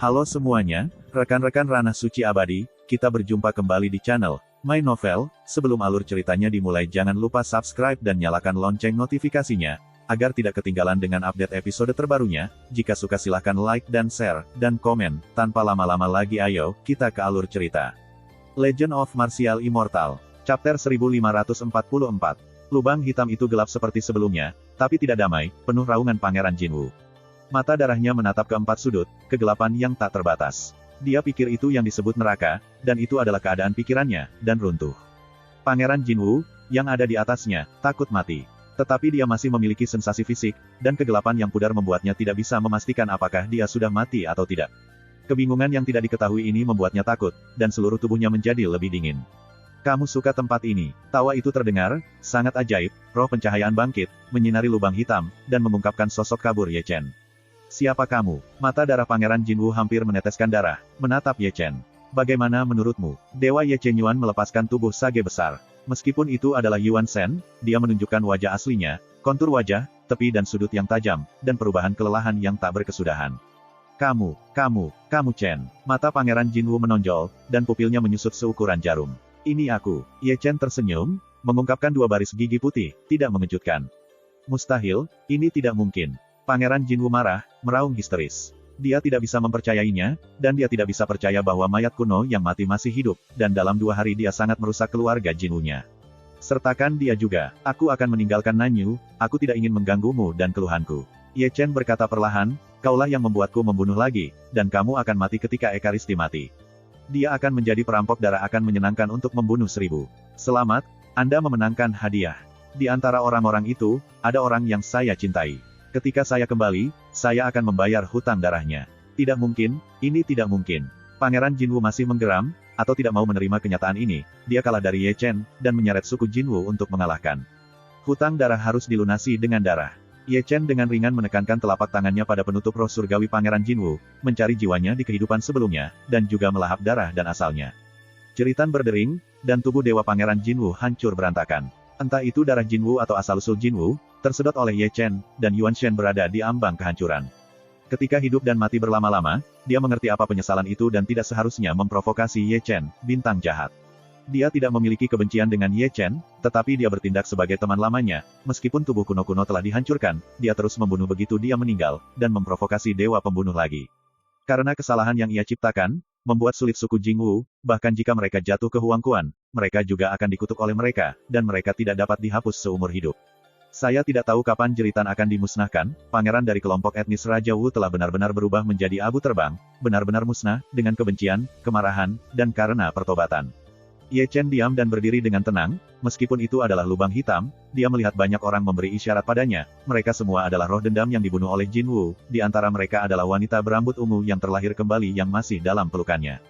Halo semuanya, rekan-rekan Ranah Suci Abadi, kita berjumpa kembali di channel My Novel. Sebelum alur ceritanya dimulai, jangan lupa subscribe dan nyalakan lonceng notifikasinya, agar tidak ketinggalan dengan update episode terbarunya. Jika suka silahkan like dan share, dan komen. Tanpa lama-lama lagi ayo, kita ke alur cerita. Legend of Martial Immortal, Chapter 1544. Lubang hitam itu gelap seperti sebelumnya, tapi tidak damai, penuh raungan Pangeran Jinwoo. Mata darahnya menatap ke empat sudut, kegelapan yang tak terbatas. Dia pikir itu yang disebut neraka, dan itu adalah keadaan pikirannya, dan runtuh. Pangeran Jinwoo, yang ada di atasnya, takut mati. Tetapi dia masih memiliki sensasi fisik, dan kegelapan yang pudar membuatnya tidak bisa memastikan apakah dia sudah mati atau tidak. Kebingungan yang tidak diketahui ini membuatnya takut, dan seluruh tubuhnya menjadi lebih dingin. Kamu suka tempat ini? Tawa itu terdengar, sangat ajaib, roh pencahayaan bangkit, menyinari lubang hitam, dan mengungkapkan sosok kabur Ye Chen. Siapa kamu? Mata darah Pangeran Jinwoo hampir meneteskan darah, menatap Ye Chen. Bagaimana menurutmu? Dewa Ye Chen Yuan melepaskan tubuh sage besar. Meskipun itu adalah Yuan Shen, dia menunjukkan wajah aslinya, kontur wajah, tepi dan sudut yang tajam, dan perubahan kelelahan yang tak berkesudahan. Kamu Chen. Mata Pangeran Jinwoo menonjol, dan pupilnya menyusut seukuran jarum. Ini aku. Ye Chen tersenyum, mengungkapkan dua baris gigi putih, tidak mengejutkan. Mustahil, ini tidak mungkin. Pangeran Jinwoo marah, meraung histeris. Dia tidak bisa mempercayainya, dan dia tidak bisa percaya bahwa mayat kuno yang mati masih hidup, dan dalam 2 hari dia sangat merusak keluarga Jinwoo-nya. Sertakan dia juga. Aku akan meninggalkan Nanyu, aku tidak ingin mengganggumu dan keluhanku. Ye Chen berkata perlahan, kaulah yang membuatku membunuh lagi, dan kamu akan mati ketika Ekaristi mati. Dia akan menjadi perampok darah, akan menyenangkan untuk membunuh 1000. Selamat, Anda memenangkan hadiah. Di antara orang-orang itu, ada orang yang saya cintai. Ketika saya kembali, saya akan membayar hutang darahnya. Tidak mungkin, ini tidak mungkin. Pangeran Jinwoo masih menggeram, atau tidak mau menerima kenyataan ini. Dia kalah dari Ye Chen, dan menyeret suku Jinwoo untuk mengalahkan. Hutang darah harus dilunasi dengan darah. Ye Chen dengan ringan menekankan telapak tangannya pada penutup roh surgawi Pangeran Jinwoo, mencari jiwanya di kehidupan sebelumnya, dan juga melahap darah dan asalnya. Jeritan berdering, dan tubuh dewa Pangeran Jinwoo hancur berantakan. Entah itu darah Jinwoo atau asal-usul Jinwoo, tersedot oleh Ye Chen, dan Yuan Shen berada di ambang kehancuran. Ketika hidup dan mati berlama-lama, dia mengerti apa penyesalan itu dan tidak seharusnya memprovokasi Ye Chen, bintang jahat. Dia tidak memiliki kebencian dengan Ye Chen, tetapi dia bertindak sebagai teman lamanya. Meskipun tubuh kuno-kuno telah dihancurkan, dia terus membunuh begitu dia meninggal, dan memprovokasi dewa pembunuh lagi. Karena kesalahan yang ia ciptakan, membuat sulit suku Jinwoo, bahkan jika mereka jatuh ke Huangquan, mereka juga akan dikutuk oleh mereka, dan mereka tidak dapat dihapus seumur hidup. Saya tidak tahu kapan Jeritan akan dimusnahkan. Pangeran dari kelompok etnis Raja Wu telah benar-benar berubah menjadi abu terbang, benar-benar musnah, dengan kebencian, kemarahan, dan karena pertobatan. Ye Chen diam dan berdiri dengan tenang, meskipun itu adalah lubang hitam, dia melihat banyak orang memberi isyarat padanya. Mereka semua adalah roh dendam yang dibunuh oleh Jinwoo, di antara mereka adalah wanita berambut ungu yang terlahir kembali yang masih dalam pelukannya.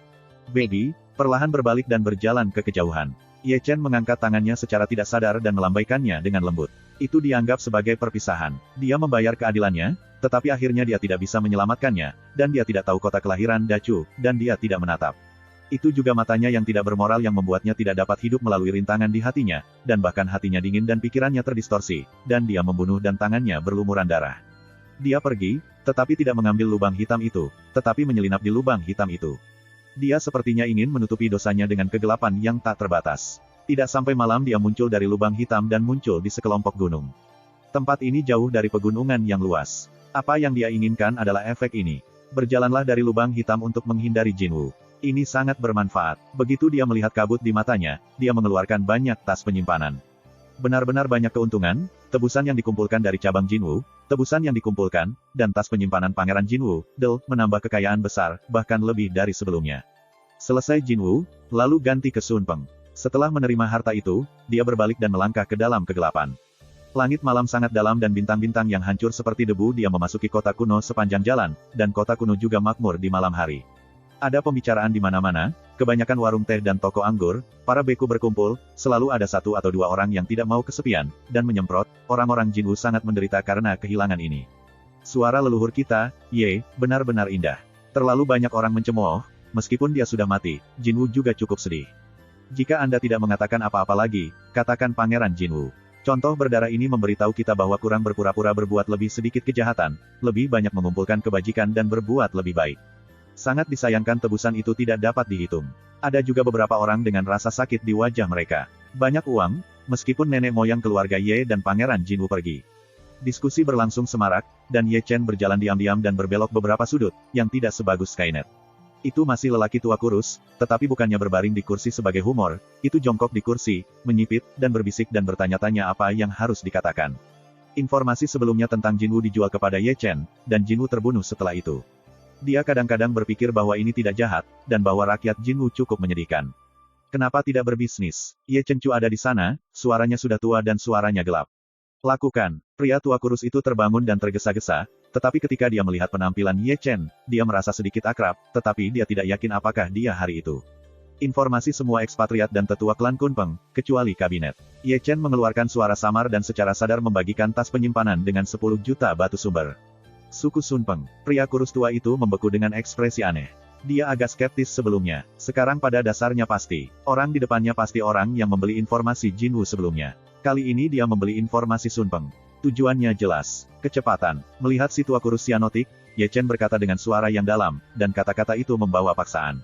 Baby, perlahan berbalik dan berjalan ke kejauhan. Ye Chen mengangkat tangannya secara tidak sadar dan melambaikannya dengan lembut. Itu dianggap sebagai perpisahan. Dia membayar keadilannya, tetapi akhirnya dia tidak bisa menyelamatkannya, dan dia tidak tahu kota kelahiran Dachu, dan dia tidak menatap. Itu juga matanya yang tidak bermoral yang membuatnya tidak dapat hidup melalui rintangan di hatinya, dan bahkan hatinya dingin dan pikirannya terdistorsi, dan dia membunuh dan tangannya berlumuran darah. Dia pergi, tetapi tidak mengambil lubang hitam itu, tetapi menyelinap di lubang hitam itu. Dia sepertinya ingin menutupi dosanya dengan kegelapan yang tak terbatas. Tidak sampai malam dia muncul dari lubang hitam dan muncul di sekelompok gunung. Tempat ini jauh dari pegunungan yang luas. Apa yang dia inginkan adalah efek ini. Berjalanlah dari lubang hitam untuk menghindari Jinwoo. Ini sangat bermanfaat. Begitu dia melihat kabut di matanya, dia mengeluarkan banyak tas penyimpanan. Benar-benar banyak keuntungan, tebusan yang dikumpulkan dari cabang Jinwoo, tebusan yang dikumpulkan, dan tas penyimpanan Pangeran Jinwoo, menambah kekayaan besar, bahkan lebih dari sebelumnya. Selesai Jinwoo, lalu ganti ke Sun Peng. Setelah menerima harta itu, dia berbalik dan melangkah ke dalam kegelapan. Langit malam sangat dalam dan bintang-bintang yang hancur seperti debu. Dia memasuki kota kuno sepanjang jalan, dan kota kuno juga makmur di malam hari. Ada pembicaraan di mana-mana, kebanyakan warung teh dan toko anggur, para beku berkumpul, selalu ada 1 atau 2 orang yang tidak mau kesepian, dan menyemprot. Orang-orang Jinwoo sangat menderita karena kehilangan ini. Suara leluhur kita, Ye, benar-benar indah. Terlalu banyak orang mencemooh, meskipun dia sudah mati, Jinwoo juga cukup sedih. Jika Anda tidak mengatakan apa-apa lagi, katakan Pangeran Jinwoo. Contoh berdarah ini memberitahu kita bahwa kurang berpura-pura berbuat lebih sedikit kejahatan, lebih banyak mengumpulkan kebajikan dan berbuat lebih baik. Sangat disayangkan tebusan itu tidak dapat dihitung. Ada juga beberapa orang dengan rasa sakit di wajah mereka. Banyak uang, meskipun nenek moyang keluarga Ye dan Pangeran Jinwoo pergi. Diskusi berlangsung semarak, dan Ye Chen berjalan diam-diam dan berbelok beberapa sudut, yang tidak sebagus Skynet. Itu masih lelaki tua kurus, tetapi bukannya berbaring di kursi sebagai humor, itu jongkok di kursi, menyipit, dan berbisik dan bertanya-tanya apa yang harus dikatakan. Informasi sebelumnya tentang Jinwoo dijual kepada Ye Chen, dan Jinwoo terbunuh setelah itu. Dia kadang-kadang berpikir bahwa ini tidak jahat, dan bahwa rakyat Jinwoo cukup menyedihkan. Kenapa tidak berbisnis? Ye Chen Chu ada di sana, suaranya sudah tua dan suaranya gelap. Lakukan. Pria tua kurus itu terbangun dan tergesa-gesa, tetapi ketika dia melihat penampilan Ye Chen, dia merasa sedikit akrab, tetapi dia tidak yakin apakah dia hari itu. Informasi semua ekspatriat dan tetua klan Kunpeng, kecuali kabinet. Ye Chen mengeluarkan suara samar dan secara sadar membagikan tas penyimpanan dengan 10 juta batu sumber. Suku Sunpeng. Pria kurus tua itu membeku dengan ekspresi aneh. Dia agak skeptis sebelumnya. Sekarang pada dasarnya pasti. Orang di depannya pasti orang yang membeli informasi Jinwoo sebelumnya. Kali ini dia membeli informasi Sunpeng. Tujuannya jelas. Kecepatan. Melihat si tua kurus sianotik, Ye Chen berkata dengan suara yang dalam, dan kata-kata itu membawa paksaan.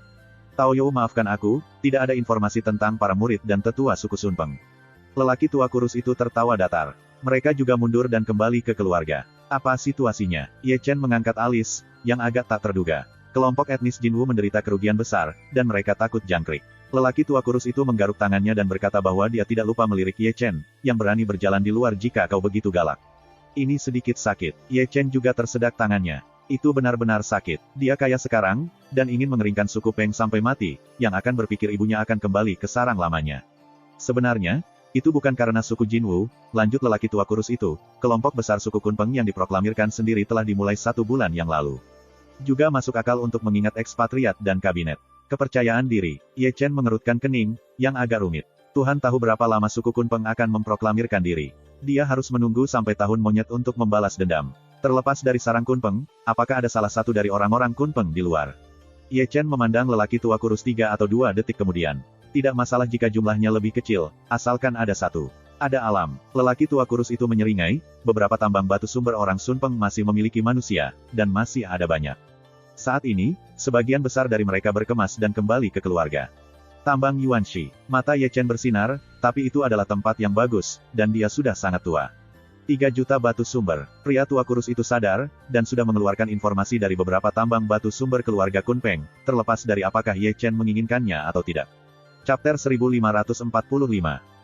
Taoyou, maafkan aku, tidak ada informasi tentang para murid dan tetua suku Sunpeng. Lelaki tua kurus itu tertawa datar. Mereka juga mundur dan kembali ke keluarga. Apa situasinya? Ye Chen mengangkat alis, yang agak tak terduga. Kelompok etnis Jinwoo menderita kerugian besar, dan mereka takut jangkrik. Lelaki tua kurus itu menggaruk tangannya dan berkata bahwa dia tidak lupa melirik Ye Chen, yang berani berjalan di luar jika kau begitu galak. Ini sedikit sakit. Ye Chen juga tersedak tangannya. Itu benar-benar sakit. Dia kaya sekarang, dan ingin mengeringkan suku Peng sampai mati, yang akan berpikir ibunya akan kembali ke sarang lamanya. Sebenarnya, itu bukan karena suku Jinwoo, lanjut lelaki tua kurus itu, kelompok besar suku Kunpeng yang diproklamirkan sendiri telah dimulai 1 bulan yang lalu. Juga masuk akal untuk mengingat ekspatriat dan kabinet. Kepercayaan diri. Ye Chen mengerutkan kening, yang agak rumit. Tuhan tahu berapa lama suku Kunpeng akan memproklamirkan diri. Dia harus menunggu sampai tahun monyet untuk membalas dendam. Terlepas dari sarang Kunpeng, apakah ada salah satu dari orang-orang Kunpeng di luar? Ye Chen memandang lelaki tua kurus 3 atau 2 detik kemudian. Tidak masalah jika jumlahnya lebih kecil, asalkan ada satu. Ada alam. Lelaki tua kurus itu menyeringai, beberapa tambang batu sumber orang Sunpeng masih memiliki manusia, dan masih ada banyak. Saat ini, sebagian besar dari mereka berkemas dan kembali ke keluarga. Tambang Yuanxi. Mata Ye Chen bersinar, tapi itu adalah tempat yang bagus, dan dia sudah sangat tua. 3 juta batu sumber. Pria tua kurus itu sadar, dan sudah mengeluarkan informasi dari beberapa tambang batu sumber keluarga Kunpeng, terlepas dari apakah Ye Chen menginginkannya atau tidak. Chapter 1545.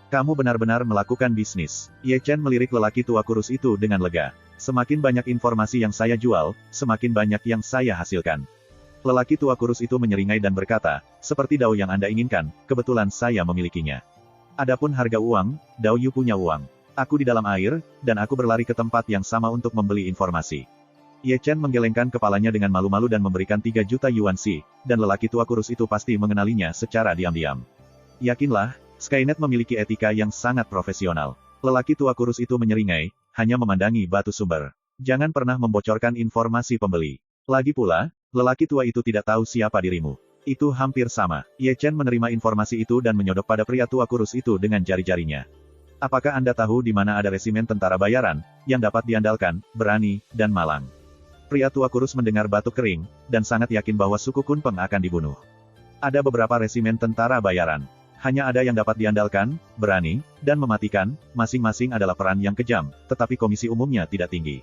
Kamu benar-benar melakukan bisnis. Ye Chen melirik lelaki tua kurus itu dengan lega. Semakin banyak informasi yang saya jual, semakin banyak yang saya hasilkan. Lelaki tua kurus itu menyeringai dan berkata, seperti Dao yang Anda inginkan, kebetulan saya memilikinya. Adapun harga uang, Dao Yu punya uang. Aku di dalam air, dan aku berlari ke tempat yang sama untuk membeli informasi. Ye Chen menggelengkan kepalanya dengan malu-malu dan memberikan 3 juta Yuanxi, dan lelaki tua kurus itu pasti mengenalinya secara diam-diam. Yakinlah, Skynet memiliki etika yang sangat profesional. Lelaki tua kurus itu menyeringai, hanya memandangi batu sumber. Jangan pernah membocorkan informasi pembeli. Lagi pula, lelaki tua itu tidak tahu siapa dirimu. Itu hampir sama. Ye Chen menerima informasi itu dan menyodok pada pria tua kurus itu dengan jari-jarinya. Apakah Anda tahu di mana ada resimen tentara bayaran, yang dapat diandalkan, berani, dan malang? Pria tua kurus mendengar batuk kering, dan sangat yakin bahwa suku Kunpeng akan dibunuh. Ada beberapa resimen tentara bayaran. Hanya ada yang dapat diandalkan, berani, dan mematikan, masing-masing adalah peran yang kejam, tetapi komisi umumnya tidak tinggi.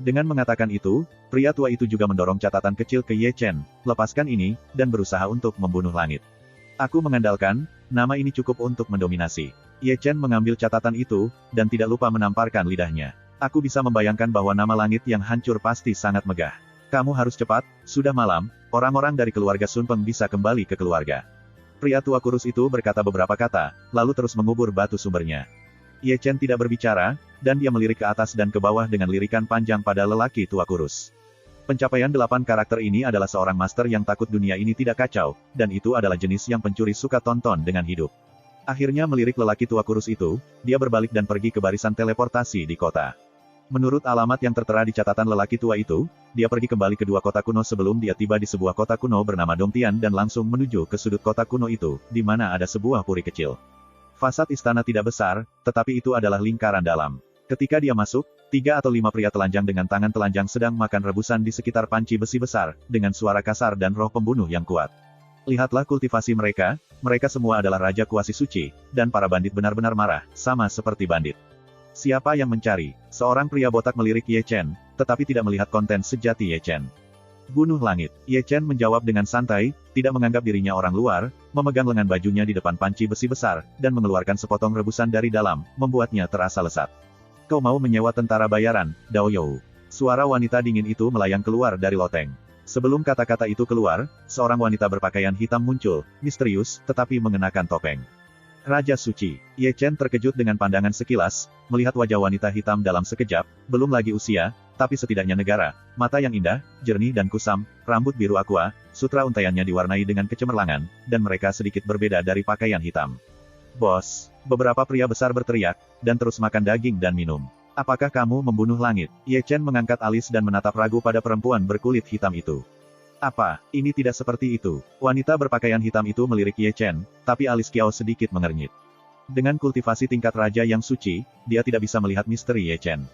Dengan mengatakan itu, pria tua itu juga mendorong catatan kecil ke Ye Chen, lepaskan ini, dan berusaha untuk membunuh langit. Aku mengandalkan, nama ini cukup untuk mendominasi. Ye Chen mengambil catatan itu, dan tidak lupa menamparkan lidahnya. Aku bisa membayangkan bahwa nama langit yang hancur pasti sangat megah. Kamu harus cepat, sudah malam, orang-orang dari keluarga Sunpeng bisa kembali ke keluarga. Pria tua kurus itu berkata beberapa kata, lalu terus mengubur batu sumbernya. Ye Chen tidak berbicara, dan dia melirik ke atas dan ke bawah dengan lirikan panjang pada lelaki tua kurus. Pencapaian 8 karakter ini adalah seorang master yang takut dunia ini tidak kacau, dan itu adalah jenis yang pencuri suka tonton dengan hidup. Akhirnya melirik lelaki tua kurus itu, dia berbalik dan pergi ke barisan teleportasi di kota. Menurut alamat yang tertera di catatan lelaki tua itu, dia pergi kembali ke 2 kota kuno sebelum dia tiba di sebuah kota kuno bernama Dongtian dan langsung menuju ke sudut kota kuno itu, di mana ada sebuah puri kecil. Fasad istana tidak besar, tetapi itu adalah lingkaran dalam. Ketika dia masuk, 3 atau 5 pria telanjang dengan tangan telanjang sedang makan rebusan di sekitar panci besi besar, dengan suara kasar dan roh pembunuh yang kuat. Lihatlah kultivasi mereka semua adalah Raja Kuasi Suci, dan para bandit benar-benar marah, sama seperti bandit. Siapa yang mencari? Seorang pria botak melirik Ye Chen, tetapi tidak melihat konten sejati Ye Chen. Bunuh langit. Ye Chen menjawab dengan santai, tidak menganggap dirinya orang luar, memegang lengan bajunya di depan panci besi besar, dan mengeluarkan sepotong rebusan dari dalam, membuatnya terasa lesat. Kau mau menyewa tentara bayaran, Dao You? Suara wanita dingin itu melayang keluar dari loteng. Sebelum kata-kata itu keluar, seorang wanita berpakaian hitam muncul, misterius, tetapi mengenakan topeng. Raja Suci. Ye Chen terkejut dengan pandangan sekilas, melihat wajah wanita hitam dalam sekejap, belum lagi usia, tapi setidaknya negara, mata yang indah, jernih dan kusam, rambut biru aqua, sutra untaiannya diwarnai dengan kecemerlangan, dan mereka sedikit berbeda dari pakaian hitam. Bos, beberapa pria besar berteriak, dan terus makan daging dan minum. Apakah kamu membunuh langit? Ye Chen mengangkat alis dan menatap ragu pada perempuan berkulit hitam itu. Apa, ini tidak seperti itu? Wanita berpakaian hitam itu melirik Ye Chen, tapi alis Kiao sedikit mengernyit. Dengan kultivasi tingkat raja yang suci, dia tidak bisa melihat misteri Ye Chen.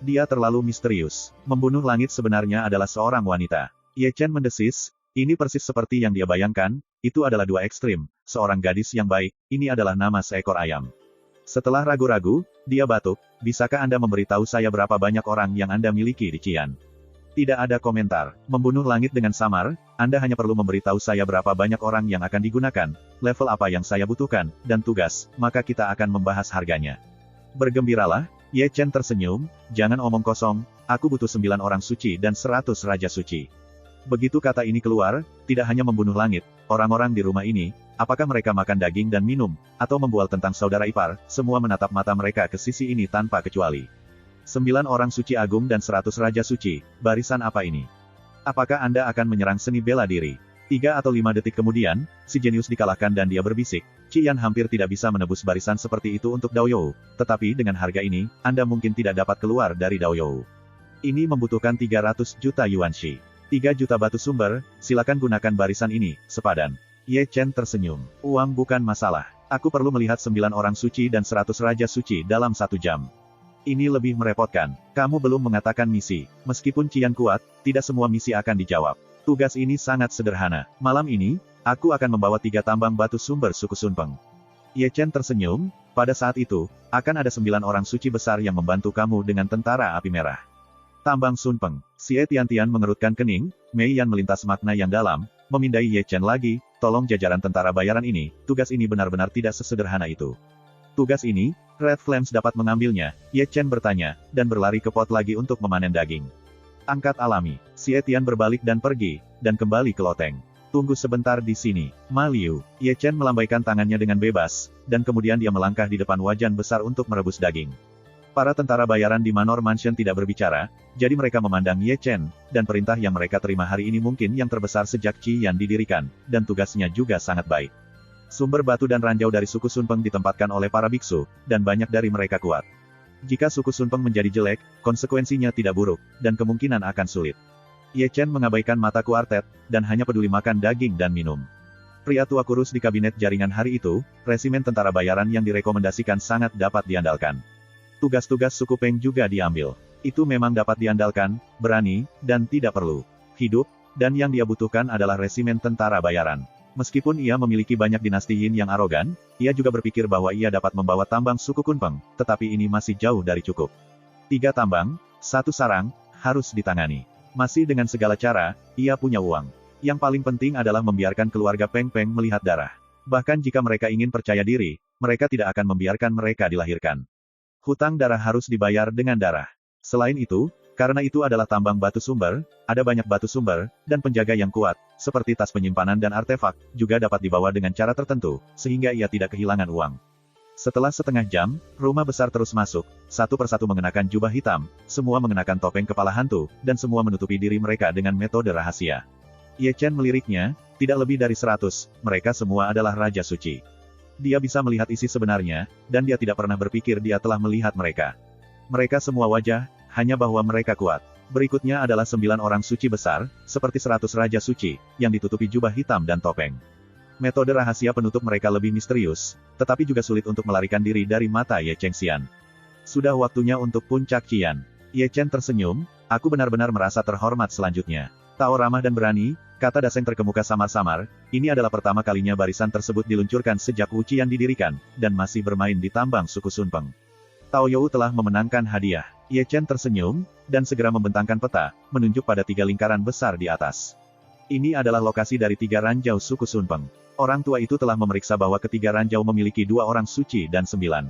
Dia terlalu misterius. Membunuh langit sebenarnya adalah seorang wanita. Ye Chen mendesis, ini persis seperti yang dia bayangkan, itu adalah dua ekstrim, seorang gadis yang baik, ini adalah nama seekor ayam. Setelah ragu-ragu, dia batuk, bisakah Anda memberitahu saya berapa banyak orang yang Anda miliki di Qian? Tidak ada komentar. Membunuh langit dengan samar, Anda hanya perlu memberitahu saya berapa banyak orang yang akan digunakan, level apa yang saya butuhkan, dan tugas, maka kita akan membahas harganya. Bergembiralah, Ye Chen tersenyum, jangan omong kosong, aku butuh 9 orang suci dan 100 raja suci. Begitu kata ini keluar, tidak hanya membunuh langit, orang-orang di rumah ini, apakah mereka makan daging dan minum, atau membual tentang saudara ipar, semua menatap mata mereka ke sisi ini tanpa kecuali. 9 orang suci agung dan 100 raja suci, barisan apa ini? Apakah Anda akan menyerang seni bela diri? 3 atau 5 detik kemudian, si jenius dikalahkan dan dia berbisik, Qian hampir tidak bisa menebus barisan seperti itu untuk Dao You, tetapi dengan harga ini, Anda mungkin tidak dapat keluar dari Dao You. Ini membutuhkan 300 juta yuanshi. 3 juta batu sumber, silakan gunakan barisan ini, sepadan. Ye Chen tersenyum. Uang bukan masalah. Aku perlu melihat 9 orang suci dan 100 raja suci dalam 1 jam. Ini lebih merepotkan. Kamu belum mengatakan misi. Meskipun Qian kuat, tidak semua misi akan dijawab. Tugas ini sangat sederhana. Malam ini, aku akan membawa 3 tambang batu sumber suku Sunpeng. Ye Chen tersenyum, pada saat itu, akan ada 9 orang suci besar yang membantu kamu dengan tentara api merah. Tambang Sunpeng. Xie Tiantian mengerutkan kening, Mei Yan melintas makna yang dalam, memindai Ye Chen lagi, tolong jajaran tentara bayaran ini, tugas ini benar-benar tidak sesederhana itu. Tugas ini, Red Flames dapat mengambilnya, Ye Chen bertanya, dan berlari ke pot lagi untuk memanen daging. Angkat alami. Xie Tian berbalik dan pergi, dan kembali ke loteng. Tunggu sebentar di sini, Ma Liu. Ye Chen melambaikan tangannya dengan bebas, dan kemudian dia melangkah di depan wajan besar untuk merebus daging. Para tentara bayaran di Manor Mansion tidak berbicara, jadi mereka memandang Ye Chen, dan perintah yang mereka terima hari ini mungkin yang terbesar sejak Qian didirikan, dan tugasnya juga sangat baik. Sumber batu dan ranjau dari suku Sunpeng ditempatkan oleh para biksu, dan banyak dari mereka kuat. Jika suku Sunpeng menjadi jelek, konsekuensinya tidak buruk, dan kemungkinan akan sulit. Ye Chen mengabaikan mata kuartet, dan hanya peduli makan daging dan minum. Pria tua kurus di kabinet jaringan hari itu, resimen tentara bayaran yang direkomendasikan sangat dapat diandalkan. Tugas-tugas suku Peng juga diambil. Itu memang dapat diandalkan, berani, dan tidak perlu hidup, dan yang dia butuhkan adalah resimen tentara bayaran. Meskipun ia memiliki banyak dinasti Yin yang arogan, ia juga berpikir bahwa ia dapat membawa tambang suku Kunpeng, tetapi ini masih jauh dari cukup. 3 tambang, 1 sarang, harus ditangani. Masih dengan segala cara, ia punya uang. Yang paling penting adalah membiarkan keluarga Peng Peng melihat darah. Bahkan jika mereka ingin percaya diri, mereka tidak akan membiarkan mereka dilahirkan. Hutang darah harus dibayar dengan darah. Selain itu, karena itu adalah tambang batu sumber, ada banyak batu sumber, dan penjaga yang kuat, seperti tas penyimpanan dan artefak, juga dapat dibawa dengan cara tertentu, sehingga ia tidak kehilangan uang. Setelah setengah jam, rumah besar terus masuk, satu persatu mengenakan jubah hitam, semua mengenakan topeng kepala hantu, dan semua menutupi diri mereka dengan metode rahasia. Ye Chen meliriknya, tidak lebih dari 100, mereka semua adalah Raja Suci. Dia bisa melihat isi sebenarnya, dan dia tidak pernah berpikir dia telah melihat mereka. Mereka semua wajah, hanya bahwa mereka kuat. Berikutnya adalah 9 orang suci besar, seperti 100 Raja Suci, yang ditutupi jubah hitam dan topeng. Metode rahasia penutup mereka lebih misterius, tetapi juga sulit untuk melarikan diri dari mata Ye Chengxian. Sudah waktunya untuk puncak Qian. Ye Chen tersenyum, aku benar-benar merasa terhormat selanjutnya. Tao ramah dan berani, kata Daseng terkemuka samar-samar, ini adalah pertama kalinya barisan tersebut diluncurkan sejak Wu Qian didirikan, dan masih bermain di tambang suku Sun Peng. Tao You telah memenangkan hadiah. Ye Chen tersenyum, dan segera membentangkan peta, menunjuk pada 3 lingkaran besar di atas. Ini adalah lokasi dari 3 ranjau suku Sun Peng. Orang tua itu telah memeriksa bahwa ketiga ranjau memiliki 2 orang suci dan 9.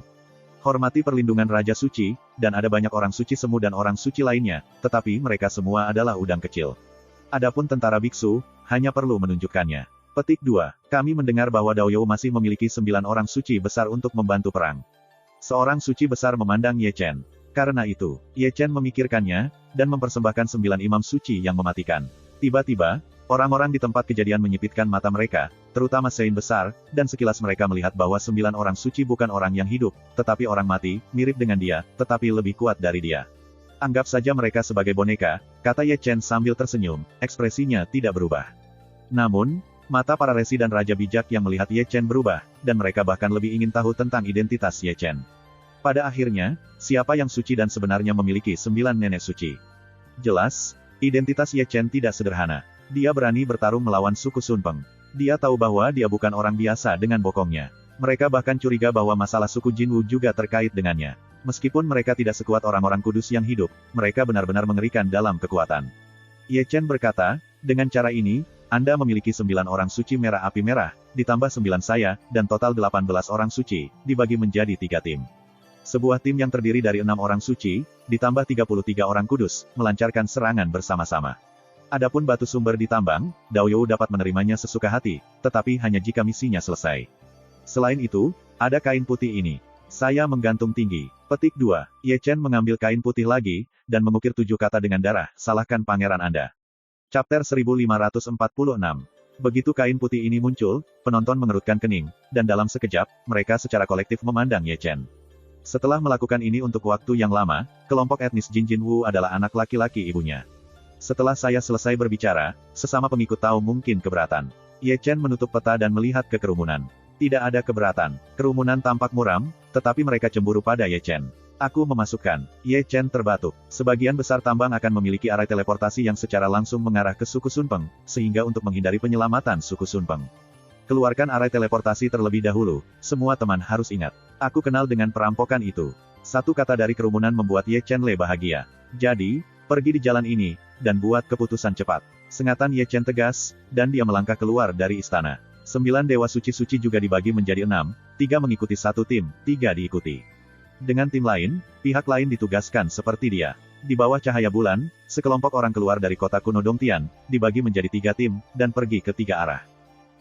Hormati perlindungan Raja Suci, dan ada banyak orang suci semu dan orang suci lainnya, tetapi mereka semua adalah udang kecil. Adapun tentara biksu, hanya perlu menunjukkannya. Petik 2. Kami mendengar bahwa Dao You masih memiliki 9 orang suci besar untuk membantu perang. Seorang suci besar memandang Ye Chen. Karena itu, Ye Chen memikirkannya, dan mempersembahkan 9 imam suci yang mematikan. Tiba-tiba, orang-orang di tempat kejadian menyipitkan mata mereka, terutama Sein besar, dan sekilas mereka melihat bahwa 9 orang suci bukan orang yang hidup, tetapi orang mati, mirip dengan dia, tetapi lebih kuat dari dia. Anggap saja mereka sebagai boneka, kata Ye Chen sambil tersenyum, ekspresinya tidak berubah. Namun, mata para resi dan raja bijak yang melihat Ye Chen berubah, dan mereka bahkan lebih ingin tahu tentang identitas Ye Chen. Pada akhirnya, siapa yang suci dan sebenarnya memiliki 9 nenek suci? Jelas, identitas Ye Chen tidak sederhana. Dia berani bertarung melawan suku Sun Peng. Dia tahu bahwa dia bukan orang biasa dengan bokongnya. Mereka bahkan curiga bahwa masalah suku Jinwu juga terkait dengannya. Meskipun mereka tidak sekuat orang-orang kudus yang hidup, mereka benar-benar mengerikan dalam kekuatan. Ye Chen berkata, dengan cara ini, Anda memiliki 9 orang suci merah api merah, ditambah 9 saya, dan total 18 orang suci, dibagi menjadi 3 tim. Sebuah tim yang terdiri dari 6 orang suci, ditambah 33 orang kudus, melancarkan serangan bersama-sama. Adapun batu sumber ditambang, Dao You dapat menerimanya sesuka hati, tetapi hanya jika misinya selesai. Selain itu, ada kain putih ini. Saya menggantung tinggi. Petik 2. Ye Chen mengambil kain putih lagi, dan mengukir 7 kata dengan darah, salahkan pangeran Anda. Chapter 1546. Begitu kain putih ini muncul, penonton mengerutkan kening, dan dalam sekejap, mereka secara kolektif memandang Ye Chen. Setelah melakukan ini untuk waktu yang lama, kelompok etnis Jin Jin Wu adalah anak laki-laki ibunya. Setelah saya selesai berbicara, sesama pengikut tahu mungkin keberatan. Ye Chen menutup peta dan melihat ke kerumunan. Tidak ada keberatan. Kerumunan tampak muram, tetapi mereka cemburu pada Ye Chen. Aku memasukkan. Ye Chen terbatuk. Sebagian besar tambang akan memiliki arai teleportasi yang secara langsung mengarah ke suku Sun Peng, sehingga untuk menghindari penyelamatan suku Sun Peng. Keluarkan arai teleportasi terlebih dahulu, semua teman harus ingat. Aku kenal dengan perampokan itu. Satu kata dari kerumunan membuat Ye Chen bahagia. Jadi, pergi di jalan ini, dan buat keputusan cepat. Sengatan Ye Chen tegas, dan dia melangkah keluar dari istana. 9 dewa suci-suci juga dibagi menjadi 6, 3 mengikuti satu tim, 3 diikuti. Dengan tim lain, pihak lain ditugaskan seperti dia. Di bawah cahaya bulan, sekelompok orang keluar dari kota kuno Dongtian, dibagi menjadi 3 tim, dan pergi ke 3 arah.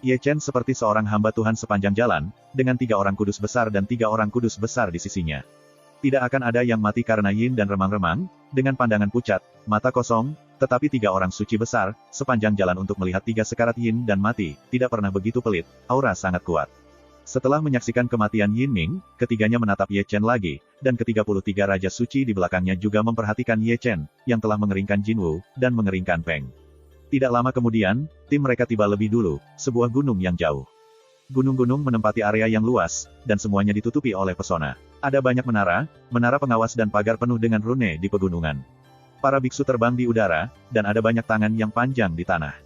Ye Chen seperti seorang hamba Tuhan sepanjang jalan, dengan 3 orang kudus besar dan 3 orang kudus besar di sisinya. Tidak akan ada yang mati karena yin dan remang-remang, dengan pandangan pucat, mata kosong, tetapi 3 orang suci besar, sepanjang jalan untuk melihat 3 sekarat yin dan mati, tidak pernah begitu pelit, aura sangat kuat. Setelah menyaksikan kematian Yin Ming, ketiganya menatap Ye Chen lagi, dan ke-33 Raja Suci di belakangnya juga memperhatikan Ye Chen, yang telah mengeringkan Jinwu, dan mengeringkan Peng. Tidak lama kemudian, tim mereka tiba lebih dulu, sebuah gunung yang jauh. Gunung-gunung menempati area yang luas, dan semuanya ditutupi oleh pesona. Ada banyak menara, menara pengawas dan pagar penuh dengan rune di pegunungan. Para biksu terbang di udara, dan ada banyak tangan yang panjang di tanah.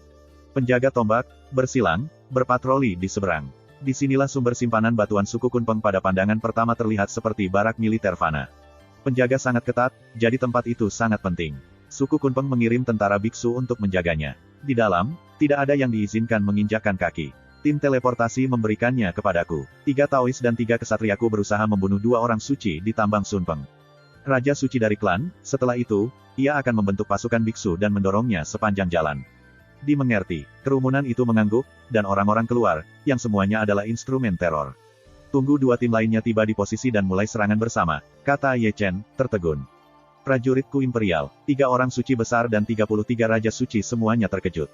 Penjaga tombak, bersilang, berpatroli di seberang. Disinilah sumber simpanan batuan suku Kunpeng pada pandangan pertama terlihat seperti barak militer fana. Penjaga sangat ketat, jadi tempat itu sangat penting. Suku Kunpeng mengirim tentara biksu untuk menjaganya. Di dalam, tidak ada yang diizinkan menginjakkan kaki. Tim teleportasi memberikannya kepadaku. 3 Taois dan 3 kesatriaku berusaha membunuh 2 orang suci di tambang Sun Peng. Raja suci dari klan, setelah itu, ia akan membentuk pasukan biksu dan mendorongnya sepanjang jalan. Dimengerti, kerumunan itu mengangguk, dan orang-orang keluar, yang semuanya adalah instrumen teror. Tunggu 2 tim lainnya tiba di posisi dan mulai serangan bersama, kata Ye Chen, tertegun. Prajuritku imperial, 3 orang suci besar dan 33 raja suci semuanya terkejut.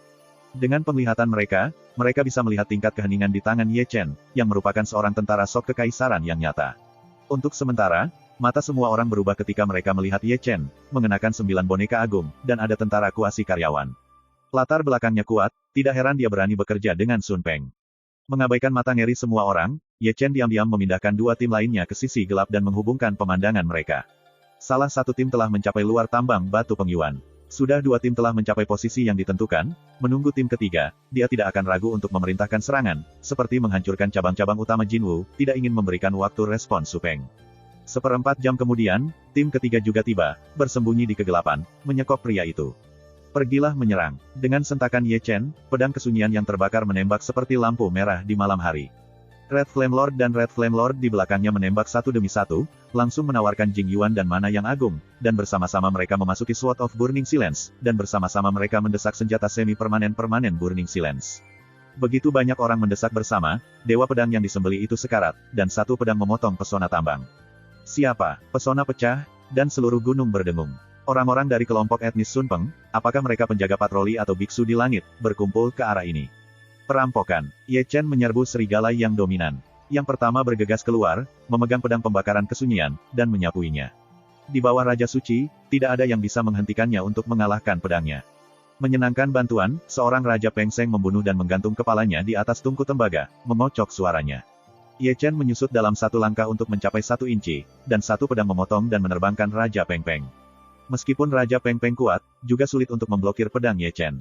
Dengan penglihatan mereka bisa melihat tingkat keheningan di tangan Ye Chen, yang merupakan seorang tentara sok kekaisaran yang nyata. Untuk sementara, mata semua orang berubah ketika mereka melihat Ye Chen, mengenakan 9 boneka agung, dan ada tentara kuasi karyawan. Latar belakangnya kuat, tidak heran dia berani bekerja dengan Sun Peng. Mengabaikan mata ngeri semua orang, Ye Chen diam-diam memindahkan dua tim lainnya ke sisi gelap dan menghubungkan pemandangan mereka. Salah satu tim telah mencapai luar tambang batu pengyuan. Sudah dua tim telah mencapai posisi yang ditentukan, menunggu tim ketiga, dia tidak akan ragu untuk memerintahkan serangan, seperti menghancurkan cabang-cabang utama Jinwu, tidak ingin memberikan waktu respon Su Peng. Seperempat jam kemudian, tim ketiga juga tiba, bersembunyi di kegelapan, menyekop pria itu. Pergilah menyerang. Dengan sentakan Ye Chen, pedang kesunyian yang terbakar menembak seperti lampu merah di malam hari. Red Flame Lord dan Red Flame Lord di belakangnya menembak satu demi satu, langsung menawarkan Jing Yuan dan mana yang agung, dan bersama-sama mereka memasuki Sword of Burning Silence, dan bersama-sama mereka mendesak senjata semi-permanen Burning Silence. Begitu banyak orang mendesak bersama, dewa pedang yang disembeli itu sekarat, dan satu pedang memotong pesona tambang. Siapa? Pesona pecah, dan seluruh gunung berdengung. Orang-orang dari kelompok etnis Sun Peng, apakah mereka penjaga patroli atau biksu di langit, berkumpul ke arah ini. Perampokan. Ye Chen menyerbu serigala yang dominan. Yang pertama bergegas keluar, memegang pedang pembakaran kesunyian, dan menyapuinya. Di bawah Raja Suci, tidak ada yang bisa menghentikannya untuk mengalahkan pedangnya. Menyenangkan bantuan, seorang Raja Pengseng membunuh dan menggantung kepalanya di atas tungku tembaga, mengocok suaranya. Ye Chen menyusut dalam satu langkah untuk mencapai 1 inci, dan satu pedang memotong dan menerbangkan Raja Peng Peng. Meskipun Raja Peng Peng kuat, juga sulit untuk memblokir pedang Ye Chen.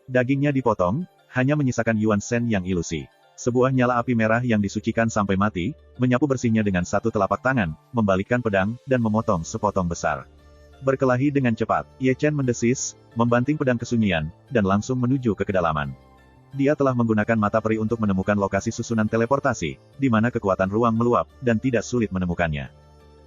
Dagingnya dipotong, hanya menyisakan Yuan Shen yang ilusi. Sebuah nyala api merah yang disucikan sampai mati, menyapu bersihnya dengan satu telapak tangan, membalikkan pedang, dan memotong sepotong besar. Berkelahi dengan cepat, Ye Chen mendesis, membanting pedang kesunyian, dan langsung menuju ke kedalaman. Dia telah menggunakan mata peri untuk menemukan lokasi susunan teleportasi, di mana kekuatan ruang meluap, dan tidak sulit menemukannya.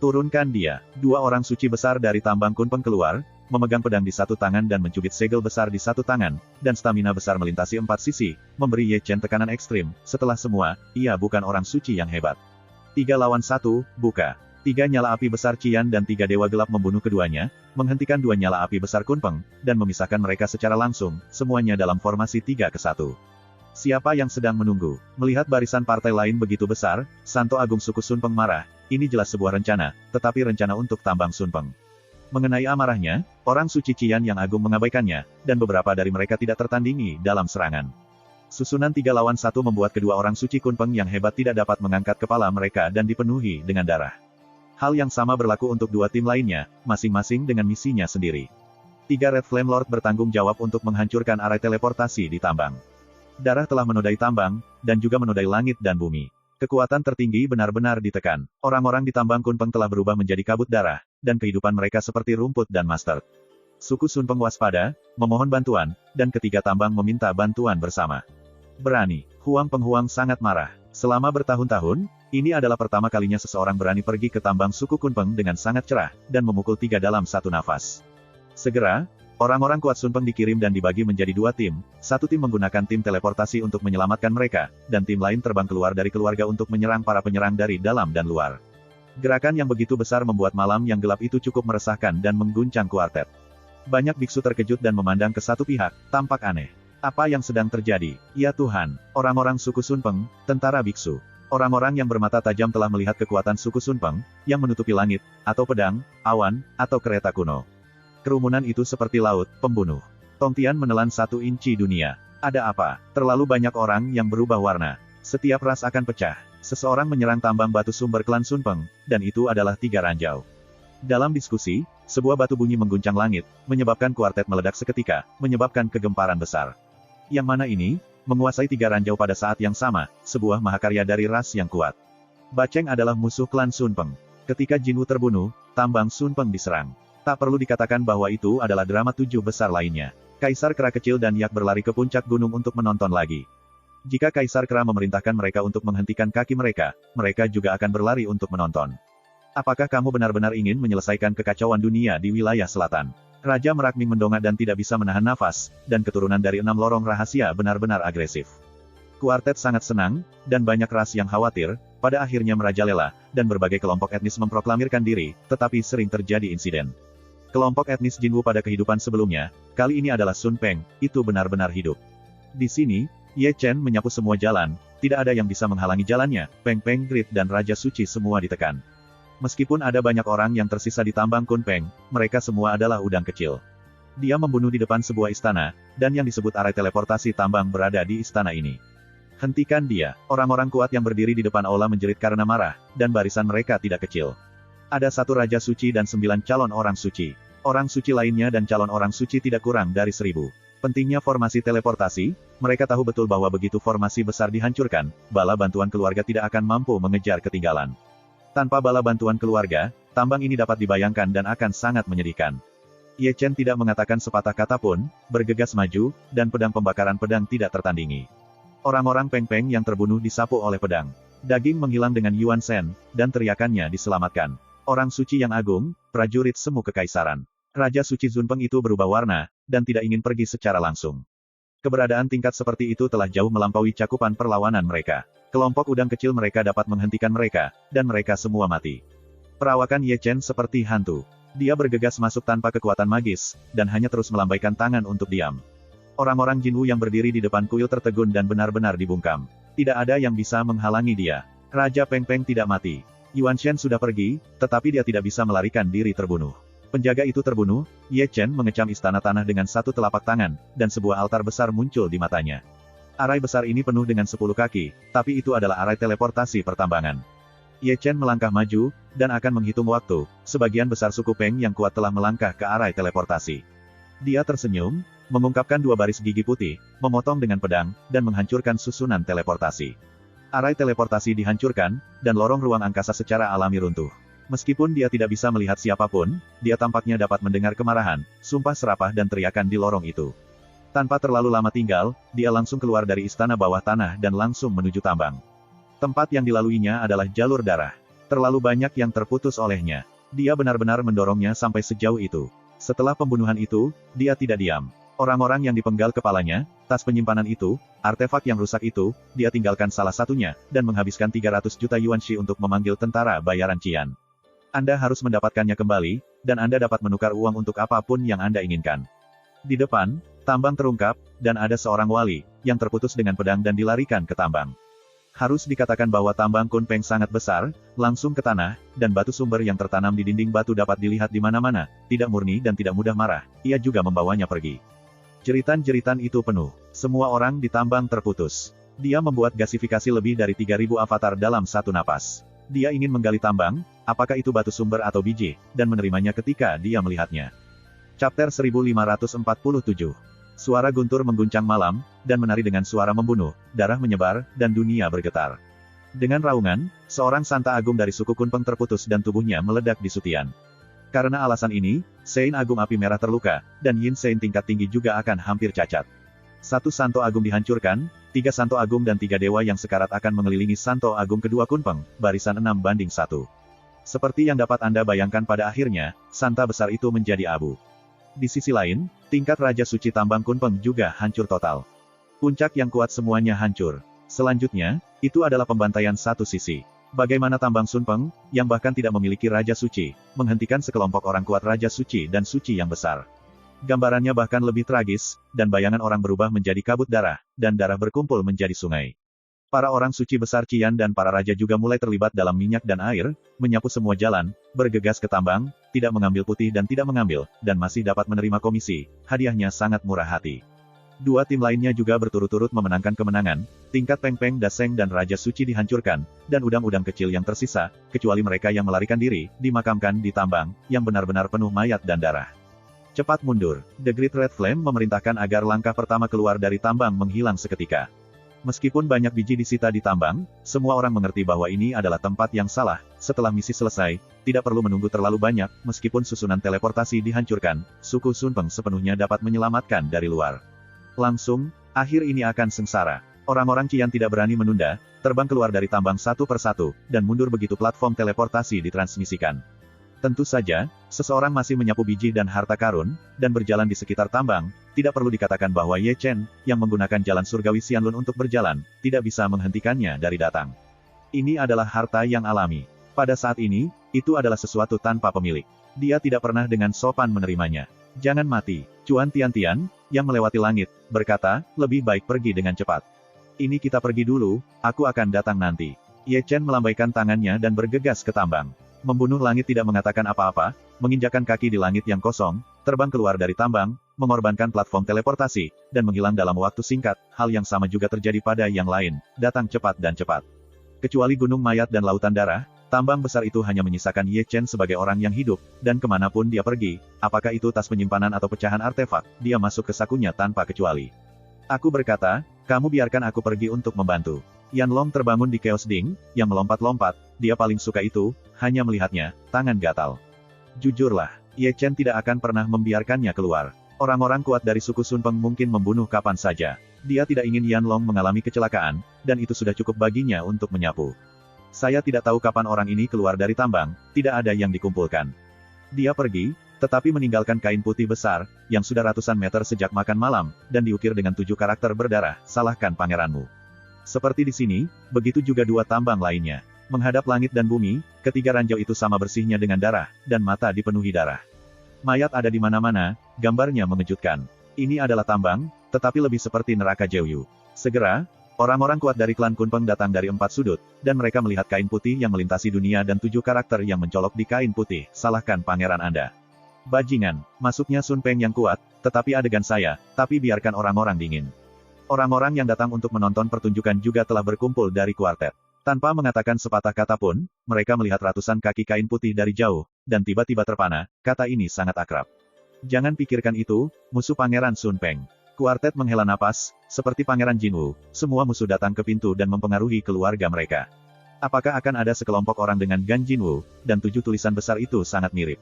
Turunkan dia. Dua orang suci besar dari tambang Kunpeng keluar, memegang pedang di satu tangan dan mencubit segel besar di satu tangan, dan stamina besar melintasi 4 sisi, memberi Ye Chen tekanan ekstrim. Setelah semua, ia bukan orang suci yang hebat. 3 lawan 1, buka. 3 nyala api besar Qian dan 3 dewa gelap membunuh keduanya, menghentikan 2 nyala api besar Kunpeng, dan memisahkan mereka secara langsung, semuanya dalam formasi 3 ke 1. Siapa yang sedang menunggu? Melihat barisan partai lain begitu besar, Santo Agung suku Sun Peng marah. Ini jelas sebuah rencana, tetapi rencana untuk tambang Sun Peng. Mengenai amarahnya, orang suci Qian yang agung mengabaikannya, dan beberapa dari mereka tidak tertandingi dalam serangan. Susunan 3 lawan 1 membuat kedua orang suci Kunpeng yang hebat tidak dapat mengangkat kepala mereka dan dipenuhi dengan darah. Hal yang sama berlaku untuk 2 tim lainnya, masing-masing dengan misinya sendiri. 3 Red Flame Lord bertanggung jawab untuk menghancurkan arai teleportasi di tambang. Darah telah menodai tambang, dan juga menodai langit dan bumi. Kekuatan tertinggi benar-benar ditekan. Orang-orang di tambang Kunpeng telah berubah menjadi kabut darah, dan kehidupan mereka seperti rumput dan mustard. Suku Sun Peng waspada, memohon bantuan, dan ketiga tambang meminta bantuan bersama. Berani. Huang Penghuang sangat marah. Selama bertahun-tahun, ini adalah pertama kalinya seseorang berani pergi ke tambang suku Kunpeng dengan sangat cerah, dan memukul 3 dalam satu nafas. Segera, orang-orang kuat Sun Peng dikirim dan dibagi menjadi 2 tim, satu tim menggunakan tim teleportasi untuk menyelamatkan mereka, dan tim lain terbang keluar dari keluarga untuk menyerang para penyerang dari dalam dan luar. Gerakan yang begitu besar membuat malam yang gelap itu cukup meresahkan dan mengguncang kuartet. Banyak biksu terkejut dan memandang ke satu pihak, tampak aneh. Apa yang sedang terjadi? Ya Tuhan, orang-orang suku Sun Peng, tentara biksu. Orang-orang yang bermata tajam telah melihat kekuatan suku Sun Peng, yang menutupi langit, atau pedang, awan, atau kereta kuno. Kerumunan itu seperti laut, pembunuh. Tong Tian menelan 1 inci dunia. Ada apa? Terlalu banyak orang yang berubah warna. Setiap ras akan pecah. Seseorang menyerang tambang batu sumber klan Sun Peng, dan itu adalah 3 ranjau. Dalam diskusi, sebuah batu bunyi mengguncang langit, menyebabkan kuartet meledak seketika, menyebabkan kegemparan besar. Yang mana ini? Menguasai 3 ranjau pada saat yang sama, sebuah mahakarya dari ras yang kuat. Bacheng adalah musuh klan Sun Peng. Ketika Jinwu terbunuh, tambang Sun Peng diserang. Tak perlu dikatakan bahwa itu adalah drama 7 besar lainnya. Kaisar Kera kecil dan Yak berlari ke puncak gunung untuk menonton lagi. Jika Kaisar Kera memerintahkan mereka untuk menghentikan kaki mereka, mereka juga akan berlari untuk menonton. Apakah kamu benar-benar ingin menyelesaikan kekacauan dunia di wilayah selatan? Raja Merak Ming mendongak dan tidak bisa menahan nafas, dan keturunan dari 6 lorong rahasia benar-benar agresif. Kuartet sangat senang, dan banyak ras yang khawatir, pada akhirnya merajalela, dan berbagai kelompok etnis memproklamirkan diri, tetapi sering terjadi insiden. Kelompok etnis Jinwu pada kehidupan sebelumnya, kali ini adalah Sun Peng, itu benar-benar hidup. Di sini, Ye Chen menyapu semua jalan, tidak ada yang bisa menghalangi jalannya, Peng Peng Grid dan Raja Suci semua ditekan. Meskipun ada banyak orang yang tersisa di tambang Kunpeng, mereka semua adalah udang kecil. Dia membunuh di depan sebuah istana, dan yang disebut arai teleportasi tambang berada di istana ini. Hentikan dia. Orang-orang kuat yang berdiri di depan aula menjerit karena marah, dan barisan mereka tidak kecil. Ada satu Raja Suci dan 9 calon orang suci. Orang suci lainnya dan calon orang suci tidak kurang dari 1000. Pentingnya formasi teleportasi, mereka tahu betul bahwa begitu formasi besar dihancurkan, bala bantuan keluarga tidak akan mampu mengejar ketinggalan. Tanpa bala bantuan keluarga, tambang ini dapat dibayangkan dan akan sangat menyedihkan. Ye Chen tidak mengatakan sepatah kata pun, bergegas maju, dan pedang pembakaran pedang tidak tertandingi. Orang-orang Peng-Peng yang terbunuh disapu oleh pedang. Daging menghilang dengan Yuan Shen, dan teriakannya diselamatkan. Orang suci yang agung, prajurit semu kekaisaran. Raja suci Zunpeng itu berubah warna, dan tidak ingin pergi secara langsung. Keberadaan tingkat seperti itu telah jauh melampaui cakupan perlawanan mereka. Kelompok udang kecil mereka dapat menghentikan mereka, dan mereka semua mati. Perawakan Ye Chen seperti hantu. Dia bergegas masuk tanpa kekuatan magis, dan hanya terus melambaikan tangan untuk diam. Orang-orang Jinwu yang berdiri di depan kuil tertegun dan benar-benar dibungkam. Tidak ada yang bisa menghalangi dia. Raja Peng-Peng tidak mati. Yuan Shen sudah pergi, tetapi dia tidak bisa melarikan diri terbunuh. Penjaga itu terbunuh, Ye Chen mengecam istana tanah dengan satu telapak tangan, dan sebuah altar besar muncul di matanya. Arai besar ini penuh dengan 10 kaki, tapi itu adalah arai teleportasi pertambangan. Ye Chen melangkah maju, dan akan menghitung waktu, sebagian besar suku Peng yang kuat telah melangkah ke arai teleportasi. Dia tersenyum, mengungkapkan 2 baris gigi putih, memotong dengan pedang, dan menghancurkan susunan teleportasi. Arai teleportasi dihancurkan, dan lorong ruang angkasa secara alami runtuh. Meskipun dia tidak bisa melihat siapapun, dia tampaknya dapat mendengar kemarahan, sumpah serapah dan teriakan di lorong itu. Tanpa terlalu lama tinggal, dia langsung keluar dari istana bawah tanah dan langsung menuju tambang. Tempat yang dilaluinya adalah jalur darah. Terlalu banyak yang terputus olehnya. Dia benar-benar mendorongnya sampai sejauh itu. Setelah pembunuhan itu, dia tidak diam. Orang-orang yang dipenggal kepalanya, tas penyimpanan itu, artefak yang rusak itu, dia tinggalkan salah satunya, dan menghabiskan 300 juta yuan shi untuk memanggil tentara bayaran Qian. Anda harus mendapatkannya kembali, dan Anda dapat menukar uang untuk apapun yang Anda inginkan. Di depan, tambang terungkap, dan ada seorang wali, yang terputus dengan pedang dan dilarikan ke tambang. Harus dikatakan bahwa tambang Kunpeng sangat besar, langsung ke tanah, dan batu sumber yang tertanam di dinding batu dapat dilihat di mana-mana, tidak murni dan tidak mudah marah, ia juga membawanya pergi. Jeritan-jeritan itu penuh. Semua orang di tambang terputus. Dia membuat gasifikasi lebih dari 3.000 avatar dalam satu napas. Dia ingin menggali tambang, apakah itu batu sumber atau biji, dan menerimanya ketika dia melihatnya. Chapter 1547. Suara guntur mengguncang malam, dan menari dengan suara membunuh, darah menyebar, dan dunia bergetar. Dengan raungan, seorang santa agung dari suku Kunpeng terputus dan tubuhnya meledak di sutian. Karena alasan ini, Sein Agung Api Merah terluka, dan Yin Sein tingkat tinggi juga akan hampir cacat. 1 Santo Agung dihancurkan, 3 Santo Agung dan 3 Dewa yang sekarat akan mengelilingi Santo Agung kedua Kunpeng, barisan 6-1. Seperti yang dapat Anda bayangkan pada akhirnya, Santa besar itu menjadi abu. Di sisi lain, tingkat Raja Suci Tambang Kunpeng juga hancur total. Puncak yang kuat semuanya hancur. Selanjutnya, itu adalah pembantaian satu sisi. Bagaimana tambang Sunpeng, yang bahkan tidak memiliki Raja Suci, menghentikan sekelompok orang kuat Raja Suci dan Suci yang besar. Gambarannya bahkan lebih tragis, dan bayangan orang berubah menjadi kabut darah, dan darah berkumpul menjadi sungai. Para orang suci besar Qian dan para raja juga mulai terlibat dalam minyak dan air, menyapu semua jalan, bergegas ke tambang, tidak mengambil putih dan tidak mengambil, dan masih dapat menerima komisi, hadiahnya sangat murah hati. 2 tim lainnya juga berturut-turut memenangkan kemenangan, tingkat Peng-Peng Daseng dan Raja Suci dihancurkan, dan udang-udang kecil yang tersisa, kecuali mereka yang melarikan diri, dimakamkan di tambang, yang benar-benar penuh mayat dan darah. Cepat mundur. The Great Red Flame memerintahkan agar langkah pertama keluar dari tambang menghilang seketika. Meskipun banyak biji disita di tambang, semua orang mengerti bahwa ini adalah tempat yang salah. Setelah misi selesai, tidak perlu menunggu terlalu banyak, meskipun susunan teleportasi dihancurkan, suku Sunpeng sepenuhnya dapat menyelamatkan dari luar. Langsung, akhir ini akan sengsara. Orang-orang Qian tidak berani menunda, terbang keluar dari tambang satu persatu, dan mundur begitu platform teleportasi ditransmisikan. Tentu saja, seseorang masih menyapu biji dan harta karun, dan berjalan di sekitar tambang, tidak perlu dikatakan bahwa Ye Chen, yang menggunakan jalan surgawi Xianlun untuk berjalan, tidak bisa menghentikannya dari datang. Ini adalah harta yang alami. Pada saat ini, itu adalah sesuatu tanpa pemilik. Dia tidak pernah dengan sopan menerimanya. Jangan mati. Cuan Tian-Tian, yang melewati langit, berkata, lebih baik pergi dengan cepat. Ini kita pergi dulu, aku akan datang nanti. Ye Chen melambaikan tangannya dan bergegas ke tambang. Membunuh langit tidak mengatakan apa-apa, menginjakkan kaki di langit yang kosong, terbang keluar dari tambang, mengorbankan platform teleportasi, dan menghilang dalam waktu singkat. Hal yang sama juga terjadi pada yang lain, datang cepat dan cepat. Kecuali gunung mayat dan lautan darah, tambang besar itu hanya menyisakan Ye Chen sebagai orang yang hidup, dan kemanapun dia pergi, apakah itu tas penyimpanan atau pecahan artefak, dia masuk ke sakunya tanpa kecuali. Aku berkata, kamu biarkan aku pergi untuk membantu. Yan Long terbangun di Chaos Ding, yang melompat-lompat, dia paling suka itu, hanya melihatnya, tangan gatal. Jujurlah, Ye Chen tidak akan pernah membiarkannya keluar. Orang-orang kuat dari suku Sun Peng mungkin membunuh kapan saja. Dia tidak ingin Yan Long mengalami kecelakaan, dan itu sudah cukup baginya untuk menyapu. Saya tidak tahu kapan orang ini keluar dari tambang, tidak ada yang dikumpulkan. Dia pergi, tetapi meninggalkan kain putih besar, yang sudah ratusan meter sejak makan malam, dan diukir dengan 7 karakter berdarah, salahkan pangeranmu. Seperti di sini, begitu juga 2 tambang lainnya. Menghadap langit dan bumi, ketiga ranjau itu sama bersihnya dengan darah, dan mata dipenuhi darah. Mayat ada di mana-mana, gambarnya mengejutkan. Ini adalah tambang, tetapi lebih seperti neraka Jeoyu. Segera, orang-orang kuat dari klan Kunpeng datang dari 4 sudut, dan mereka melihat kain putih yang melintasi dunia dan 7 karakter yang mencolok di kain putih, salahkan pangeran Anda. Bajingan, masuknya Sun Peng yang kuat, tetapi adegan saya, tapi biarkan orang-orang dingin. Orang-orang yang datang untuk menonton pertunjukan juga telah berkumpul dari kuartet. Tanpa mengatakan sepatah kata pun, mereka melihat ratusan kaki kain putih dari jauh, dan tiba-tiba terpana, kata ini sangat akrab. Jangan pikirkan itu, musuh Pangeran Sun Peng. Kuartet menghela napas, seperti Pangeran Jinwu, semua musuh datang ke pintu dan mempengaruhi keluarga mereka. Apakah akan ada sekelompok orang dengan Gan Jinwu, dan 7 tulisan besar itu sangat mirip?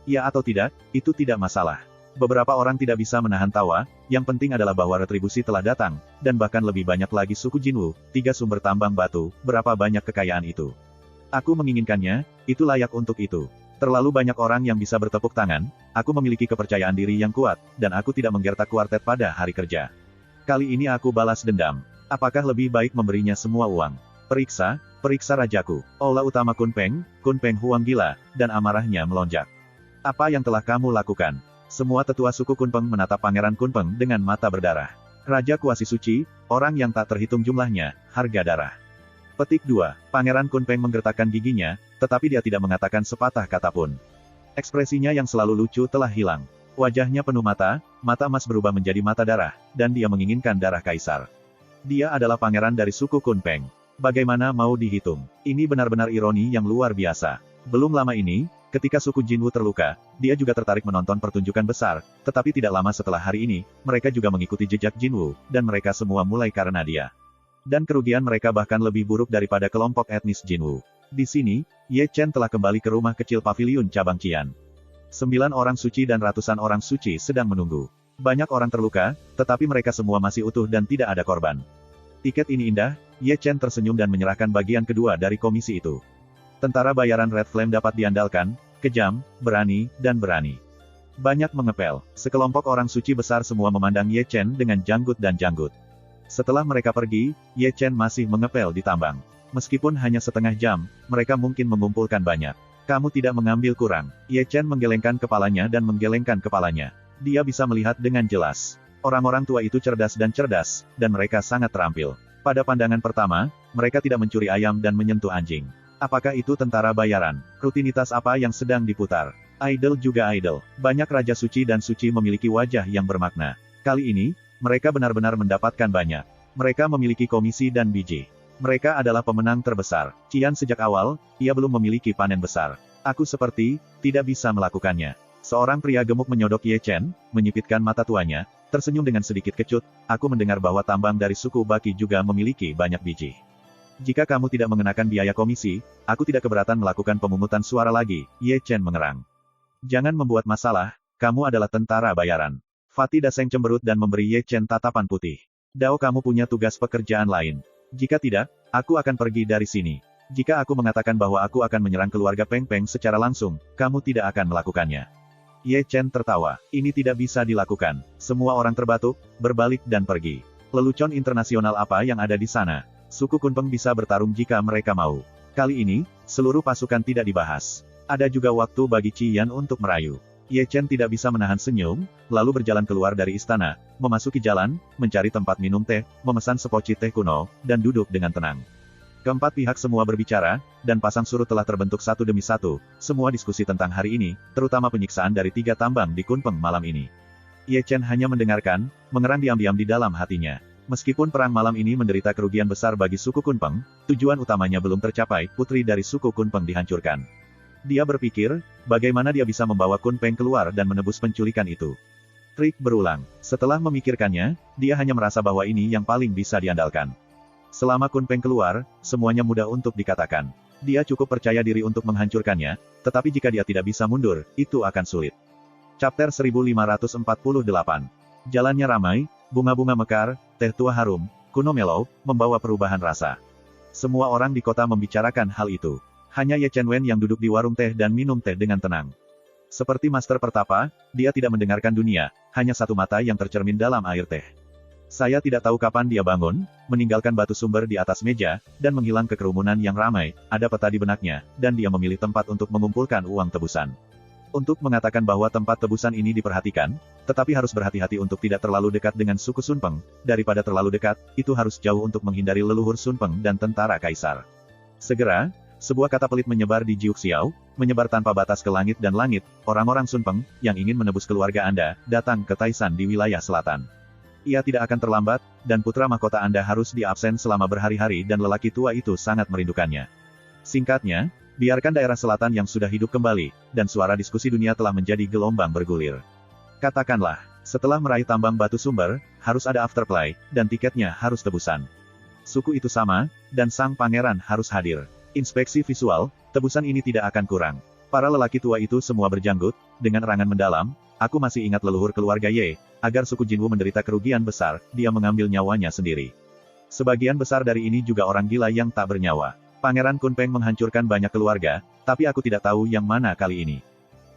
Ya atau tidak, itu tidak masalah. Beberapa orang tidak bisa menahan tawa, yang penting adalah bahwa retribusi telah datang, dan bahkan lebih banyak lagi suku Jinwu, 3 sumber tambang batu, berapa banyak kekayaan itu. Aku menginginkannya, itu layak untuk itu. Terlalu banyak orang yang bisa bertepuk tangan, aku memiliki kepercayaan diri yang kuat, dan aku tidak menggertak kuartet pada hari kerja. Kali ini aku balas dendam. Apakah lebih baik memberinya semua uang? Periksa rajaku. Aula utama Kunpeng Huang gila, dan amarahnya melonjak. Apa yang telah kamu lakukan? Semua tetua suku Kunpeng menatap Pangeran Kunpeng dengan mata berdarah. Raja kuasi suci, orang yang tak terhitung jumlahnya, harga darah. Petik 2. Pangeran Kunpeng menggertakkan giginya, tetapi dia tidak mengatakan sepatah kata pun. Ekspresinya yang selalu lucu telah hilang. Wajahnya penuh mata emas berubah menjadi mata darah, dan dia menginginkan darah kaisar. Dia adalah pangeran dari suku Kunpeng. Bagaimana mau dihitung? Ini benar-benar ironi yang luar biasa. Belum lama ini, ketika suku Jinwu terluka, dia juga tertarik menonton pertunjukan besar, tetapi tidak lama setelah hari ini, mereka juga mengikuti jejak Jinwu, dan mereka semua mulai karena dia. Dan kerugian mereka bahkan lebih buruk daripada kelompok etnis Jinwu. Di sini, Ye Chen telah kembali ke rumah kecil paviliun cabang Qian. 9 orang suci dan ratusan orang suci sedang menunggu. Banyak orang terluka, tetapi mereka semua masih utuh dan tidak ada korban. Tiket ini indah, Ye Chen tersenyum dan menyerahkan bagian kedua dari komisi itu. Tentara bayaran Red Flame dapat diandalkan, kejam, berani, dan berani. Banyak mengepel. Sekelompok orang suci besar semua memandang Ye Chen dengan janggut dan janggut. Setelah mereka pergi, Ye Chen masih mengepel di tambang. Meskipun hanya setengah jam, mereka mungkin mengumpulkan banyak. Kamu tidak mengambil kurang. Ye Chen menggelengkan kepalanya dan menggelengkan kepalanya. Dia bisa melihat dengan jelas. Orang-orang tua itu cerdas, dan mereka sangat terampil. Pada pandangan pertama, mereka tidak mencuri ayam dan menyentuh anjing. Apakah itu tentara bayaran? Rutinitas apa yang sedang diputar? Idol juga idol. Banyak raja suci dan suci memiliki wajah yang bermakna. Kali ini, mereka benar-benar mendapatkan banyak. Mereka memiliki komisi dan biji. Mereka adalah pemenang terbesar. Qian sejak awal, ia belum memiliki panen besar. Aku seperti, tidak bisa melakukannya. Seorang pria gemuk menyodok Ye Chen, menyipitkan mata tuanya, tersenyum dengan sedikit kecut. Aku mendengar bahwa tambang dari suku Baki juga memiliki banyak biji. Jika kamu tidak mengenakan biaya komisi, aku tidak keberatan melakukan pemungutan suara lagi, Ye Chen mengerang. Jangan membuat masalah, kamu adalah tentara bayaran. Fatih Daseng cemberut dan memberi Ye Chen tatapan putih. Dao, kamu punya tugas pekerjaan lain. Jika tidak, aku akan pergi dari sini. Jika aku mengatakan bahwa aku akan menyerang keluarga Peng Peng secara langsung, kamu tidak akan melakukannya. Ye Chen tertawa. Ini tidak bisa dilakukan. Semua orang terbatuk, berbalik dan pergi. Lelucon internasional apa yang ada di sana? Suku Kunpeng bisa bertarung jika mereka mau. Kali ini, seluruh pasukan tidak dibahas. Ada juga waktu bagi Qian untuk merayu. Ye Chen tidak bisa menahan senyum, lalu berjalan keluar dari istana, memasuki jalan, mencari tempat minum teh, memesan sepoci teh kuno, dan duduk dengan tenang. Keempat pihak semua berbicara, dan pasang surut telah terbentuk satu demi satu, semua diskusi tentang hari ini, terutama penyiksaan dari 3 tambang di Kunpeng malam ini. Ye Chen hanya mendengarkan, mengerang diam-diam di dalam hatinya. Meskipun perang malam ini menderita kerugian besar bagi suku Kunpeng, tujuan utamanya belum tercapai, putri dari suku Kunpeng dihancurkan. Dia berpikir, bagaimana dia bisa membawa Kunpeng keluar dan menebus penculikan itu. Trik berulang. Setelah memikirkannya, dia hanya merasa bahwa ini yang paling bisa diandalkan. Selama Kunpeng keluar, semuanya mudah untuk dikatakan. Dia cukup percaya diri untuk menghancurkannya, tetapi jika dia tidak bisa mundur, itu akan sulit. Chapter 1548. Jalannya ramai, bunga-bunga mekar, teh tua harum, kuno melau, membawa perubahan rasa. Semua orang di kota membicarakan hal itu. Hanya Ye Chen Wen yang duduk di warung teh dan minum teh dengan tenang. Seperti master pertapa, dia tidak mendengarkan dunia, hanya satu mata yang tercermin dalam air teh. Saya tidak tahu kapan dia bangun, meninggalkan batu sumber di atas meja, dan menghilang ke kerumunan yang ramai, ada peta di benaknya, dan dia memilih tempat untuk mengumpulkan uang tebusan. Untuk mengatakan bahwa tempat tebusan ini diperhatikan, tetapi harus berhati-hati untuk tidak terlalu dekat dengan suku Sun Peng, daripada terlalu dekat, itu harus jauh untuk menghindari leluhur Sun Peng dan tentara kaisar. Segera, sebuah kata pelit menyebar di Jiuxiao, menyebar tanpa batas ke langit dan langit, orang-orang Sun Peng, yang ingin menebus keluarga Anda, datang ke Taishan di wilayah selatan. Ia tidak akan terlambat, dan putra mahkota Anda harus diabsen selama berhari-hari dan lelaki tua itu sangat merindukannya. Singkatnya, biarkan daerah selatan yang sudah hidup kembali, dan suara diskusi dunia telah menjadi gelombang bergulir. Katakanlah, setelah meraih tambang batu sumber, harus ada afterplay, dan tiketnya harus tebusan. Suku itu sama, dan sang pangeran harus hadir. Inspeksi visual, tebusan ini tidak akan kurang. Para lelaki tua itu semua berjanggut, dengan erangan mendalam, aku masih ingat leluhur keluarga Ye, agar suku Jinwu menderita kerugian besar, dia mengambil nyawanya sendiri. Sebagian besar dari ini juga orang gila yang tak bernyawa. Pangeran Kunpeng menghancurkan banyak keluarga, tapi aku tidak tahu yang mana kali ini.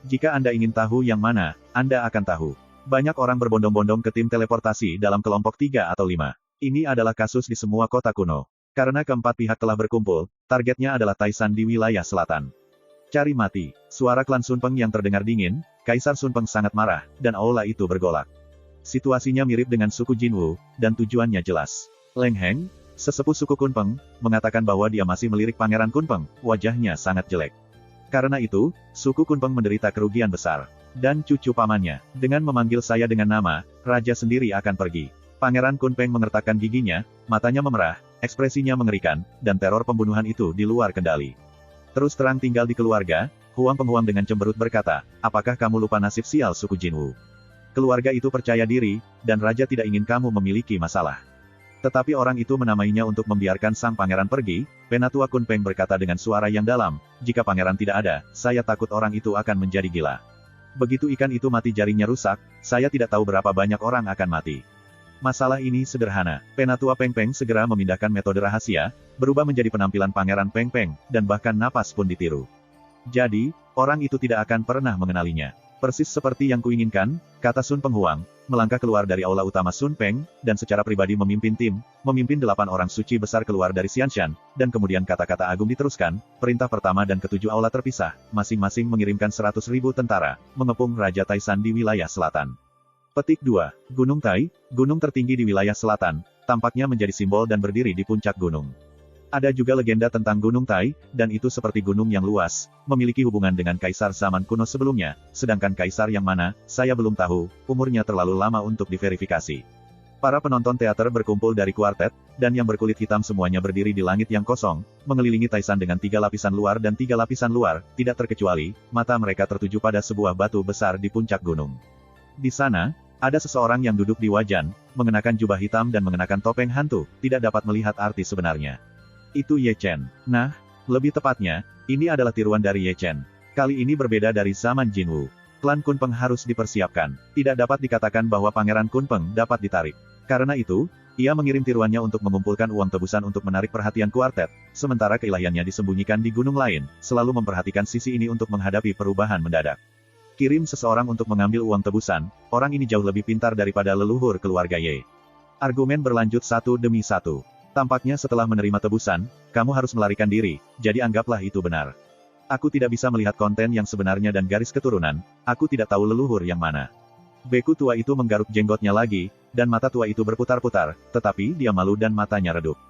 Jika Anda ingin tahu yang mana, Anda akan tahu. Banyak orang berbondong-bondong ke tim teleportasi dalam kelompok 3 atau 5. Ini adalah kasus di semua kota kuno. Karena keempat pihak telah berkumpul, targetnya adalah Taishan di wilayah selatan. Cari mati. Suara klan Sun Peng yang terdengar dingin, Kaisar Sun Peng sangat marah, dan aula itu bergolak. Situasinya mirip dengan suku Jinwu, dan tujuannya jelas. Leng Heng, sesepuh suku Kunpeng, mengatakan bahwa dia masih melirik Pangeran Kunpeng, wajahnya sangat jelek. Karena itu, suku Kunpeng menderita kerugian besar. Dan cucu pamannya, dengan memanggil saya dengan nama, raja sendiri akan pergi. Pangeran Kunpeng mengertakkan giginya, matanya memerah, ekspresinya mengerikan, dan teror pembunuhan itu di luar kendali. Terus terang tinggal di keluarga, Huang Penghuang dengan cemberut berkata, apakah kamu lupa nasib sial suku Jinwu? Keluarga itu percaya diri, dan raja tidak ingin kamu memiliki masalah. Tetapi orang itu menamainya untuk membiarkan sang pangeran pergi. Penatua Kunpeng berkata dengan suara yang dalam, jika pangeran tidak ada, saya takut orang itu akan menjadi gila. Begitu ikan itu mati jaringnya rusak, saya tidak tahu berapa banyak orang akan mati. Masalah ini sederhana. Penatua Peng Peng segera memindahkan metode rahasia, berubah menjadi penampilan Pangeran Peng Peng, dan bahkan napas pun ditiru. Jadi, orang itu tidak akan pernah mengenalinya. Persis seperti yang kuinginkan, kata Sun Penghuang, melangkah keluar dari aula utama Sun Peng, dan secara pribadi memimpin tim, memimpin 8 orang suci besar keluar dari Xianshan, dan kemudian kata-kata agung diteruskan, perintah pertama dan ketujuh aula terpisah, masing-masing mengirimkan 100.000 tentara, mengepung Raja Taishan di wilayah selatan. Petik 2. Gunung Tai, gunung tertinggi di wilayah selatan, tampaknya menjadi simbol dan berdiri di puncak gunung. Ada juga legenda tentang Gunung Tai, dan itu seperti gunung yang luas, memiliki hubungan dengan kaisar zaman kuno sebelumnya, sedangkan kaisar yang mana, saya belum tahu, umurnya terlalu lama untuk diverifikasi. Para penonton teater berkumpul dari kuartet, dan yang berkulit hitam semuanya berdiri di langit yang kosong, mengelilingi Taishan dengan 3 lapisan luar dan 3 lapisan luar, tidak terkecuali, mata mereka tertuju pada sebuah batu besar di puncak gunung. Di sana, ada seseorang yang duduk di wajan, mengenakan jubah hitam dan mengenakan topeng hantu, tidak dapat melihat arti sebenarnya. Itu Ye Chen. Nah, lebih tepatnya, ini adalah tiruan dari Ye Chen. Kali ini berbeda dari zaman Jinwu. Klan Kunpeng harus dipersiapkan. Tidak dapat dikatakan bahwa Pangeran Kunpeng dapat ditarik. Karena itu, ia mengirim tiruannya untuk mengumpulkan uang tebusan untuk menarik perhatian kuartet, sementara keilahiannya disembunyikan di gunung lain, selalu memperhatikan sisi ini untuk menghadapi perubahan mendadak. Kirim seseorang untuk mengambil uang tebusan, orang ini jauh lebih pintar daripada leluhur keluarga Ye. Argumen berlanjut satu demi satu. Tampaknya setelah menerima tebusan, kamu harus melarikan diri, jadi anggaplah itu benar. Aku tidak bisa melihat konten yang sebenarnya dan garis keturunan, aku tidak tahu leluhur yang mana. Beku tua itu menggaruk jenggotnya lagi, dan mata tua itu berputar-putar, tetapi dia malu dan matanya redup.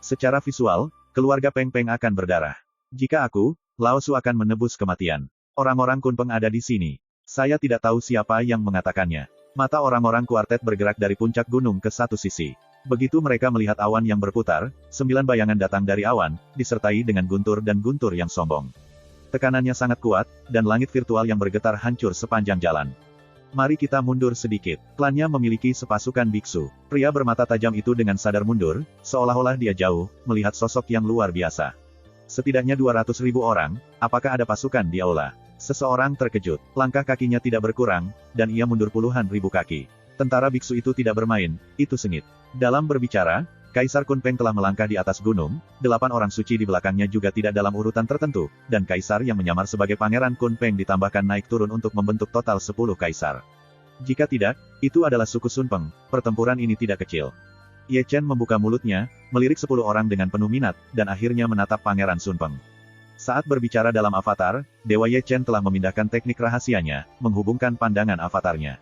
Secara visual, keluarga Peng Peng akan berdarah. Jika aku, Lao Su akan menebus kematian. Orang-orang Kunpeng ada di sini. Saya tidak tahu siapa yang mengatakannya. Mata orang-orang kuartet bergerak dari puncak gunung ke satu sisi. Begitu mereka melihat awan yang berputar, 9 bayangan datang dari awan, disertai dengan guntur dan guntur yang sombong. Tekanannya sangat kuat, dan langit virtual yang bergetar hancur sepanjang jalan. Mari kita mundur sedikit. Klannya memiliki sepasukan biksu. Pria bermata tajam itu dengan sadar mundur, seolah-olah dia jauh, melihat sosok yang luar biasa. Setidaknya 200.000 orang, apakah ada pasukan di aula? Seseorang terkejut, langkah kakinya tidak berkurang, dan ia mundur puluhan ribu kaki. Tentara biksu itu tidak bermain, itu sengit. Dalam berbicara, Kaisar Kunpeng telah melangkah di atas gunung, 8 orang suci di belakangnya juga tidak dalam urutan tertentu, dan Kaisar yang menyamar sebagai Pangeran Kunpeng ditambahkan naik turun untuk membentuk total 10 Kaisar. Jika tidak, itu adalah suku Sunpeng, pertempuran ini tidak kecil. Ye Chen membuka mulutnya, melirik 10 orang dengan penuh minat, dan akhirnya menatap Pangeran Sunpeng. Saat berbicara dalam avatar, Dewa Ye Chen telah memindahkan teknik rahasianya, menghubungkan pandangan avatarnya.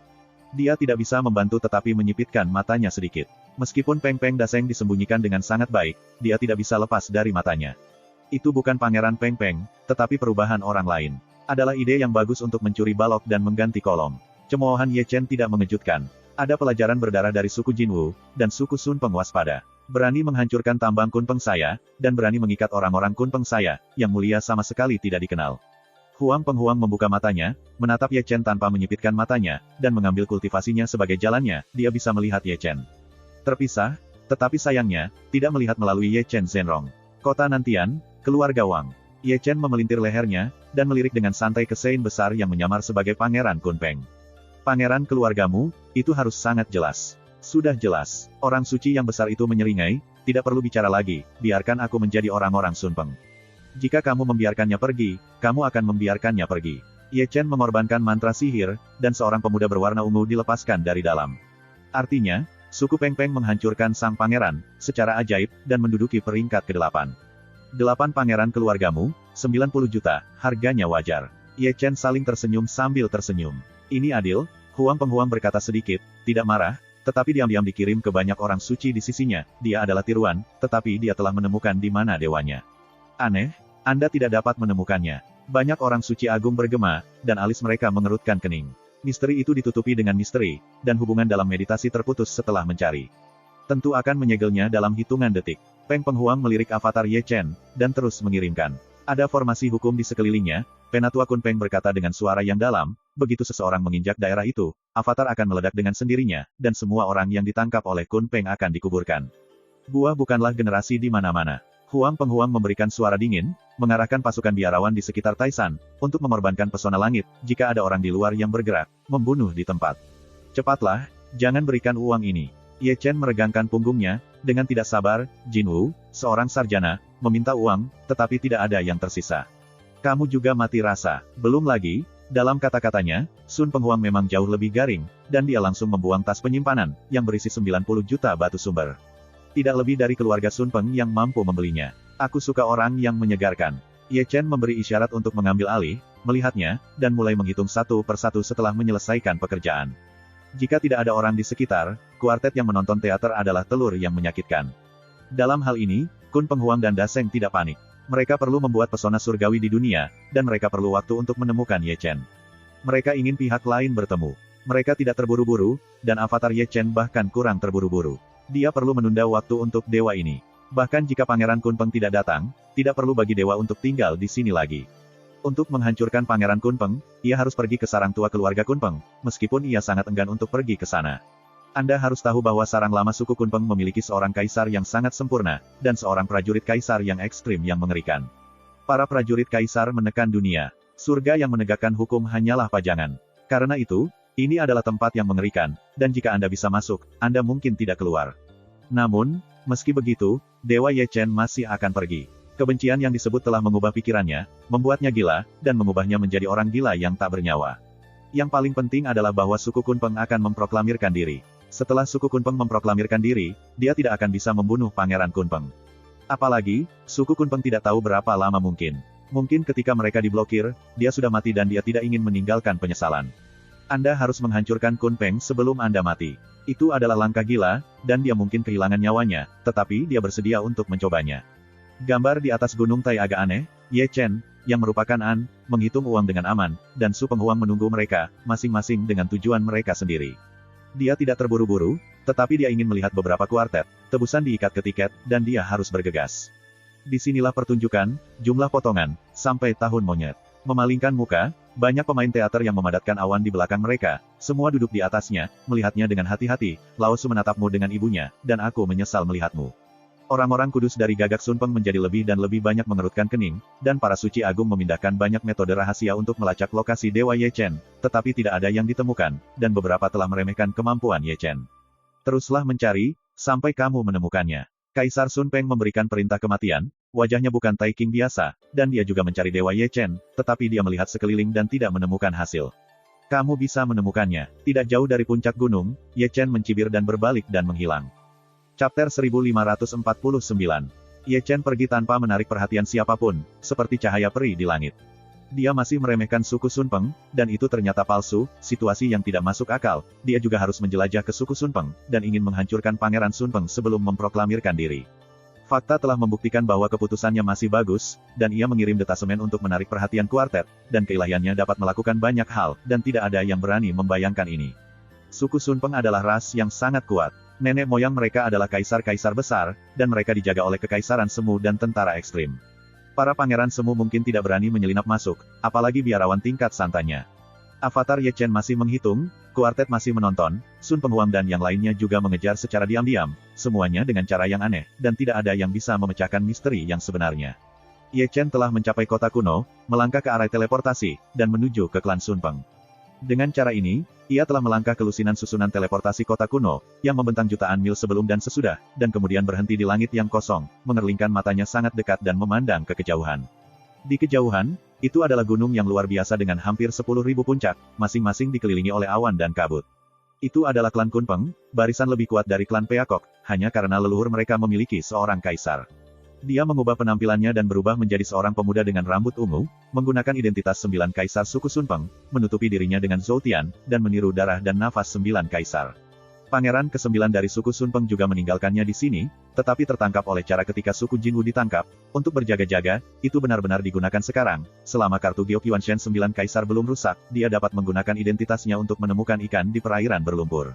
Dia tidak bisa membantu tetapi menyipitkan matanya sedikit. Meskipun Peng Peng Daseng disembunyikan dengan sangat baik, dia tidak bisa lepas dari matanya. Itu bukan Pangeran Peng Peng, tetapi perubahan orang lain. Adalah ide yang bagus untuk mencuri balok dan mengganti kolom. Cemoohan Ye Chen tidak mengejutkan. Ada pelajaran berdarah dari suku Jinwu, dan suku Sunpeng waspada. Berani menghancurkan tambang Kunpeng saya, dan berani mengikat orang-orang Kunpeng saya, yang mulia sama sekali tidak dikenal. Huang Penghuang membuka matanya, menatap Ye Chen tanpa menyipitkan matanya, dan mengambil kultivasinya sebagai jalannya, dia bisa melihat Ye Chen. Terpisah, tetapi sayangnya, tidak melihat melalui Ye Chen Zhenrong. Kota Nantian, keluarga Wang. Ye Chen memelintir lehernya, dan melirik dengan santai ke Sein besar yang menyamar sebagai Pangeran Kunpeng. Pangeran keluargamu, itu harus sangat jelas. Sudah jelas, orang suci yang besar itu menyeringai, tidak perlu bicara lagi, biarkan aku menjadi orang-orang Sunpeng. Jika kamu membiarkannya pergi, kamu akan membiarkannya pergi. Ye Chen mengorbankan mantra sihir, dan seorang pemuda berwarna ungu dilepaskan dari dalam. Artinya, suku Peng Peng menghancurkan sang pangeran, secara ajaib, dan menduduki peringkat ke-8. 8 pangeran keluargamu, 90 juta, harganya wajar. Ye Chen saling tersenyum sambil tersenyum. Ini adil, Huang Penghuang berkata sedikit, tidak marah, tetapi diam-diam dikirim ke banyak orang suci di sisinya, dia adalah tiruan, tetapi dia telah menemukan di mana dewanya. Aneh, Anda tidak dapat menemukannya. Banyak orang suci agung bergema, dan alis mereka mengerutkan kening. Misteri itu ditutupi dengan misteri, dan hubungan dalam meditasi terputus setelah mencari. Tentu akan menyegelnya dalam hitungan detik. Peng Penghuang melirik avatar Ye Chen, dan terus mengirimkan. Ada formasi hukum di sekelilingnya, Penatua Kunpeng berkata dengan suara yang dalam, begitu seseorang menginjak daerah itu, avatar akan meledak dengan sendirinya, dan semua orang yang ditangkap oleh Kunpeng akan dikuburkan. Buah bukanlah generasi di mana-mana. Huang Penghuang memberikan suara dingin, mengarahkan pasukan biarawan di sekitar Taisan, untuk mengorbankan pesona langit, jika ada orang di luar yang bergerak, membunuh di tempat. Cepatlah, jangan berikan uang ini. Ye Chen meregangkan punggungnya, dengan tidak sabar, Jinwu, seorang sarjana, meminta uang, tetapi tidak ada yang tersisa. Kamu juga mati rasa. Belum lagi, dalam kata-katanya, Sun Penghuang memang jauh lebih garing, dan dia langsung membuang tas penyimpanan, yang berisi 90 juta batu sumber. Tidak lebih dari keluarga Sun Peng yang mampu membelinya. Aku suka orang yang menyegarkan. Ye Chen memberi isyarat untuk mengambil alih, melihatnya, dan mulai menghitung satu persatu setelah menyelesaikan pekerjaan. Jika tidak ada orang di sekitar, kuartet yang menonton teater adalah telur yang menyakitkan. Dalam hal ini, Kun Penghuang dan Daseng tidak panik. Mereka perlu membuat pesona surgawi di dunia, dan mereka perlu waktu untuk menemukan Ye Chen. Mereka ingin pihak lain bertemu. Mereka tidak terburu-buru, dan avatar Ye Chen bahkan kurang terburu-buru. Dia perlu menunda waktu untuk dewa ini. Bahkan jika Pangeran Kunpeng tidak datang, tidak perlu bagi dewa untuk tinggal di sini lagi. Untuk menghancurkan Pangeran Kunpeng, ia harus pergi ke sarang tua keluarga Kunpeng, meskipun ia sangat enggan untuk pergi ke sana. Anda harus tahu bahwa sarang lama suku Kunpeng memiliki seorang kaisar yang sangat sempurna, dan seorang prajurit kaisar yang ekstrim yang mengerikan. Para prajurit kaisar menekan dunia. Surga yang menegakkan hukum hanyalah pajangan. Karena itu, ini adalah tempat yang mengerikan, dan jika Anda bisa masuk, Anda mungkin tidak keluar. Namun, meski begitu, Dewa Ye Chen masih akan pergi. Kebencian yang disebut telah mengubah pikirannya, membuatnya gila, dan mengubahnya menjadi orang gila yang tak bernyawa. Yang paling penting adalah bahwa suku Kunpeng akan memproklamirkan diri. Setelah suku Kunpeng memproklamirkan diri, dia tidak akan bisa membunuh Pangeran Kunpeng. Apalagi, suku Kunpeng tidak tahu berapa lama mungkin. Mungkin ketika mereka diblokir, dia sudah mati dan dia tidak ingin meninggalkan penyesalan. Anda harus menghancurkan Kunpeng sebelum Anda mati. Itu adalah langkah gila, dan dia mungkin kehilangan nyawanya, tetapi dia bersedia untuk mencobanya. Gambar di atas gunung Tai agak aneh, Ye Chen, yang merupakan An, menghitung uang dengan aman, dan Su Penghuang menunggu mereka, masing-masing dengan tujuan mereka sendiri. Dia tidak terburu-buru, tetapi dia ingin melihat beberapa kuartet, tebusan diikat ke tiket, dan dia harus bergegas. Disinilah pertunjukan, jumlah potongan, sampai tahun monyet. Memalingkan muka, banyak pemain teater yang memadatkan awan di belakang mereka, semua duduk di atasnya, melihatnya dengan hati-hati. Lao Su menatapmu dengan ibunya, dan aku menyesal melihatmu. Orang-orang kudus dari Gagak Sun Peng menjadi lebih dan lebih banyak mengerutkan kening, dan para suci agung memindahkan banyak metode rahasia untuk melacak lokasi Dewa Ye Chen, tetapi tidak ada yang ditemukan, dan beberapa telah meremehkan kemampuan Ye Chen. Teruslah mencari, sampai kamu menemukannya. Kaisar Sun Peng memberikan perintah kematian, wajahnya bukan Tai King biasa, dan dia juga mencari Dewa Ye Chen, tetapi dia melihat sekeliling dan tidak menemukan hasil. Kamu bisa menemukannya. Tidak jauh dari puncak gunung, Ye Chen mencibir dan berbalik dan menghilang. Chapter 1549. Ye Chen pergi tanpa menarik perhatian siapapun, seperti cahaya peri di langit. Dia masih meremehkan suku Sun Peng, dan itu ternyata palsu, situasi yang tidak masuk akal. Dia juga harus menjelajah ke suku Sun Peng, dan ingin menghancurkan Pangeran Sun Peng sebelum memproklamirkan diri. Fakta telah membuktikan bahwa keputusannya masih bagus, dan ia mengirim detasemen untuk menarik perhatian kuartet, dan keilahiannya dapat melakukan banyak hal, dan tidak ada yang berani membayangkan ini. Suku Sun Peng adalah ras yang sangat kuat. Nenek moyang mereka adalah kaisar-kaisar besar, dan mereka dijaga oleh kekaisaran semu dan tentara ekstrim. Para pangeran semu mungkin tidak berani menyelinap masuk, apalagi biarawan tingkat santanya. Avatar Ye Chen masih menghitung, kuartet masih menonton, Sun Penghuang dan yang lainnya juga mengejar secara diam-diam, semuanya dengan cara yang aneh, dan tidak ada yang bisa memecahkan misteri yang sebenarnya. Ye Chen telah mencapai kota kuno, melangkah ke arah teleportasi, dan menuju ke klan Sun Peng. Dengan cara ini, ia telah melangkah ke lusinan susunan teleportasi kota kuno, yang membentang jutaan mil sebelum dan sesudah, dan kemudian berhenti di langit yang kosong, mengerlingkan matanya sangat dekat dan memandang ke kejauhan. Di kejauhan, itu adalah gunung yang luar biasa dengan hampir 10.000 puncak, masing-masing dikelilingi oleh awan dan kabut. Itu adalah klan Kun Peng, barisan lebih kuat dari klan Peakok, hanya karena leluhur mereka memiliki seorang kaisar. Dia mengubah penampilannya dan berubah menjadi seorang pemuda dengan rambut ungu, menggunakan identitas 9 kaisar suku Sun Peng, menutupi dirinya dengan Zhou Tian, dan meniru darah dan nafas 9 kaisar. Pangeran ke-9 dari suku Sun Peng juga meninggalkannya di sini, tetapi tertangkap oleh cara ketika suku Jinwu ditangkap. Untuk berjaga-jaga, itu benar-benar digunakan sekarang. Selama kartu Giok Yuanshen 9 kaisar belum rusak, dia dapat menggunakan identitasnya untuk menemukan ikan di perairan berlumpur.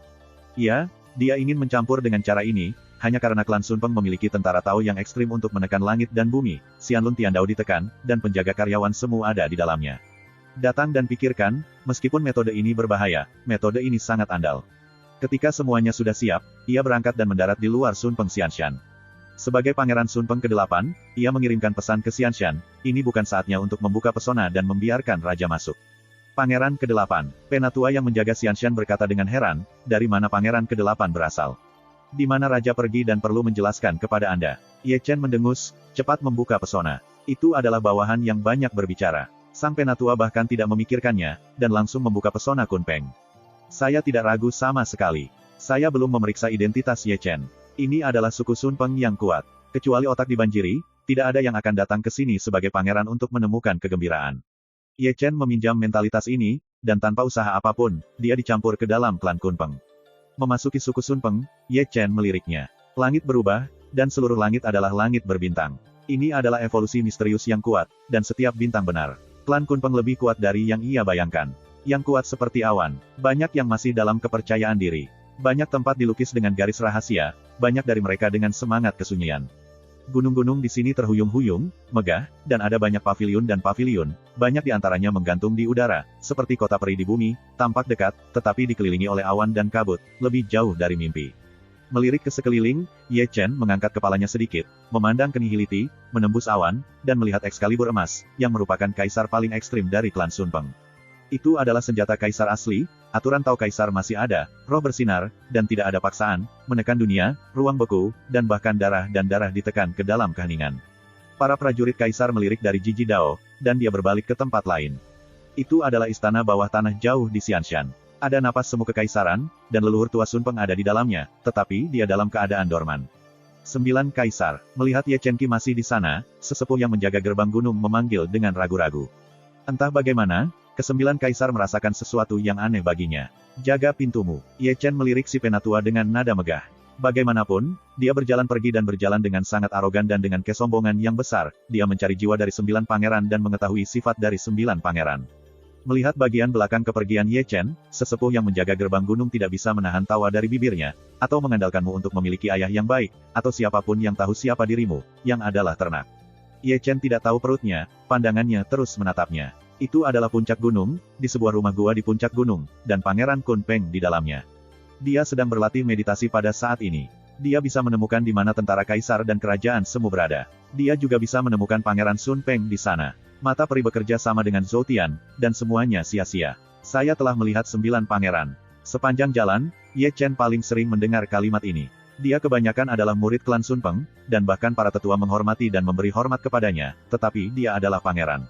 Dia ingin mencampur dengan cara ini, hanya karena klan Sun Peng memiliki tentara Tao yang ekstrim untuk menekan langit dan bumi, Xianlun Tiandao ditekan, dan penjaga karyawan semu ada di dalamnya. Datang dan pikirkan, meskipun metode ini berbahaya, metode ini sangat andal. Ketika semuanya sudah siap, ia berangkat dan mendarat di luar Sun Peng Xianshan. Sebagai Pangeran Sun Peng ke-8, ia mengirimkan pesan ke Xianshan, ini bukan saatnya untuk membuka pesona dan membiarkan raja masuk. Pangeran ke-8, penatua yang menjaga Xianshan berkata dengan heran, dari mana Pangeran ke-8 berasal? Di mana raja pergi dan perlu menjelaskan kepada Anda. Ye Chen mendengus, cepat membuka pesona. Itu adalah bawahan yang banyak berbicara. Sang penatua bahkan tidak memikirkannya, dan langsung membuka pesona Kun Peng. Saya tidak ragu sama sekali. Saya belum memeriksa identitas Ye Chen. Ini adalah suku Sun Peng yang kuat. Kecuali otak dibanjiri, tidak ada yang akan datang ke sini sebagai pangeran untuk menemukan kegembiraan. Ye Chen meminjam mentalitas ini, dan tanpa usaha apapun, dia dicampur ke dalam klan Kun Peng. Memasuki suku Sun Peng, Ye Chen meliriknya. Langit berubah, dan seluruh langit adalah langit berbintang. Ini adalah evolusi misterius yang kuat, dan setiap bintang benar. Klan Kun Peng lebih kuat dari yang ia bayangkan. Yang kuat seperti awan. Banyak yang masih dalam kepercayaan diri. Banyak tempat dilukis dengan garis rahasia, banyak dari mereka dengan semangat kesunyian. Gunung-gunung di sini terhuyung-huyung, megah, dan ada banyak paviliun dan paviliun, banyak di antaranya menggantung di udara, seperti kota peri di bumi, tampak dekat, tetapi dikelilingi oleh awan dan kabut, lebih jauh dari mimpi. Melirik ke sekeliling, Ye Chen mengangkat kepalanya sedikit, memandang ke nihiliti, menembus awan, dan melihat Excalibur emas, yang merupakan kaisar paling ekstrim dari klan Sun Peng. Itu adalah senjata kaisar asli, aturan Tao kaisar masih ada, roh bersinar, dan tidak ada paksaan, menekan dunia, ruang beku, dan bahkan darah dan darah ditekan ke dalam keheningan. Para prajurit kaisar melirik dari Jiji Dao, dan dia berbalik ke tempat lain. Itu adalah istana bawah tanah jauh di Xianshan. Ada napas semu kekaisaran, dan leluhur tua Sun Peng ada di dalamnya, tetapi dia dalam keadaan dorman. 9 kaisar, melihat Ye Chen Qi masih di sana, sesepuh yang menjaga gerbang gunung memanggil dengan ragu-ragu. Entah bagaimana, ke-9 kaisar merasakan sesuatu yang aneh baginya. Jaga pintumu. Ye Chen melirik si penatua dengan nada megah. Bagaimanapun, dia berjalan pergi dan berjalan dengan sangat arogan dan dengan kesombongan yang besar, dia mencari jiwa dari 9 pangeran dan mengetahui sifat dari 9 pangeran. Melihat bagian belakang kepergian Ye Chen, sesepuh yang menjaga gerbang gunung tidak bisa menahan tawa dari bibirnya, atau mengandalkanmu untuk memiliki ayah yang baik, atau siapapun yang tahu siapa dirimu, yang adalah ternak. Ye Chen tidak tahu perutnya, pandangannya terus menatapnya. Itu adalah puncak gunung, di sebuah rumah gua di puncak gunung, dan Pangeran Kun Peng di dalamnya. Dia sedang berlatih meditasi pada saat ini. Dia bisa menemukan di mana tentara kaisar dan kerajaan semu berada. Dia juga bisa menemukan Pangeran Sun Peng di sana. Mata peri bekerja sama dengan Zhou Tian, dan semuanya sia-sia. Saya telah melihat 9 pangeran. Sepanjang jalan, Ye Chen paling sering mendengar kalimat ini. Dia kebanyakan adalah murid klan Sun Peng, dan bahkan para tetua menghormati dan memberi hormat kepadanya, tetapi dia adalah pangeran.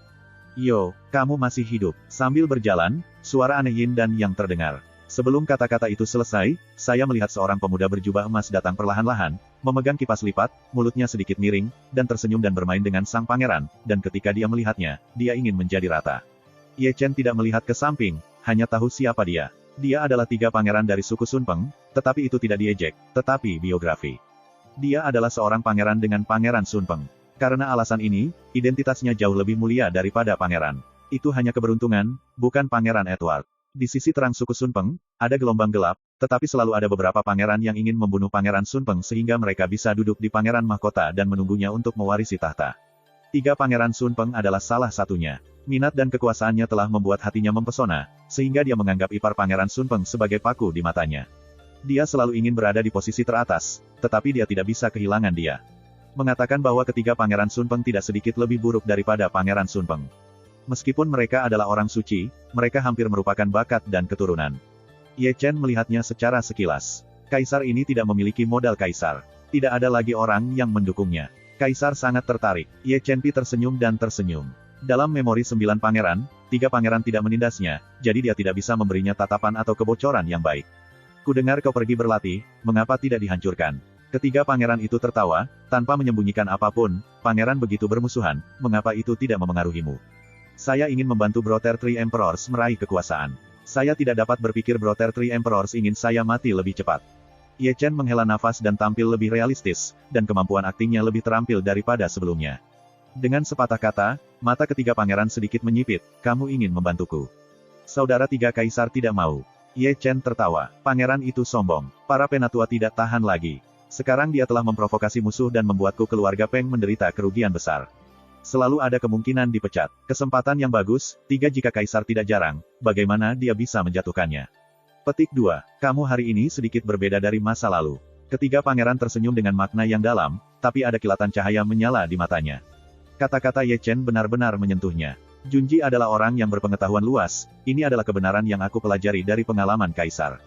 Yo, kamu masih hidup. Sambil berjalan, suara aneh Yin dan Yang terdengar. Sebelum kata-kata itu selesai, saya melihat seorang pemuda berjubah emas datang perlahan-lahan, memegang kipas lipat, mulutnya sedikit miring, dan tersenyum dan bermain dengan sang pangeran, dan ketika dia melihatnya, dia ingin menjadi rata. Ye Chen tidak melihat ke samping, hanya tahu siapa dia. Dia adalah 3 pangeran dari suku Sun Peng, tetapi itu tidak diejek, tetapi biografi. Dia adalah seorang pangeran dengan Pangeran Sun Peng. Karena alasan ini, identitasnya jauh lebih mulia daripada pangeran. Itu hanya keberuntungan, bukan Pangeran Edward. Di sisi terang suku Sun Peng, ada gelombang gelap, tetapi selalu ada beberapa pangeran yang ingin membunuh Pangeran Sun Peng sehingga mereka bisa duduk di Pangeran Mahkota dan menunggunya untuk mewarisi tahta. 3 Pangeran Sun Peng adalah salah satunya. Minat dan kekuasaannya telah membuat hatinya mempesona, sehingga dia menganggap ipar Pangeran Sun Peng sebagai paku di matanya. Dia selalu ingin berada di posisi teratas, tetapi dia tidak bisa kehilangan dia. Mengatakan bahwa ketiga Pangeran Sun Peng tidak sedikit lebih buruk daripada Pangeran Sun Peng. Meskipun mereka adalah orang suci, mereka hampir merupakan bakat dan keturunan. Ye Chen melihatnya secara sekilas. Kaisar ini tidak memiliki modal kaisar. Tidak ada lagi orang yang mendukungnya. Kaisar sangat tertarik. Ye Chen tersenyum dan tersenyum. Dalam memori 9 pangeran, 3 pangeran tidak menindasnya, jadi dia tidak bisa memberinya tatapan atau kebocoran yang baik. Kudengar kau pergi berlatih, mengapa tidak dihancurkan? Ketiga pangeran itu tertawa, tanpa menyembunyikan apapun. Pangeran begitu bermusuhan, mengapa itu tidak memengaruhimu? Saya ingin membantu Brother Three Emperors meraih kekuasaan. Saya tidak dapat berpikir Brother Three Emperors ingin saya mati lebih cepat. Ye Chen menghela nafas dan tampil lebih realistis, dan kemampuan aktingnya lebih terampil daripada sebelumnya. Dengan sepatah kata, mata ketiga pangeran sedikit menyipit, kamu ingin membantuku. Saudara 3 kaisar tidak mau. Ye Chen tertawa. Pangeran itu sombong. Para penatua tidak tahan lagi. Sekarang dia telah memprovokasi musuh dan membuatku keluarga Peng menderita kerugian besar. Selalu ada kemungkinan dipecat. Kesempatan yang bagus, 3 jika kaisar tidak jarang, bagaimana dia bisa menjatuhkannya? Petik 2. Kamu hari ini sedikit berbeda dari masa lalu. Ketiga pangeran tersenyum dengan makna yang dalam, tapi ada kilatan cahaya menyala di matanya. Kata-kata Ye Chen benar-benar menyentuhnya. Junji adalah orang yang berpengetahuan luas, ini adalah kebenaran yang aku pelajari dari pengalaman kaisar.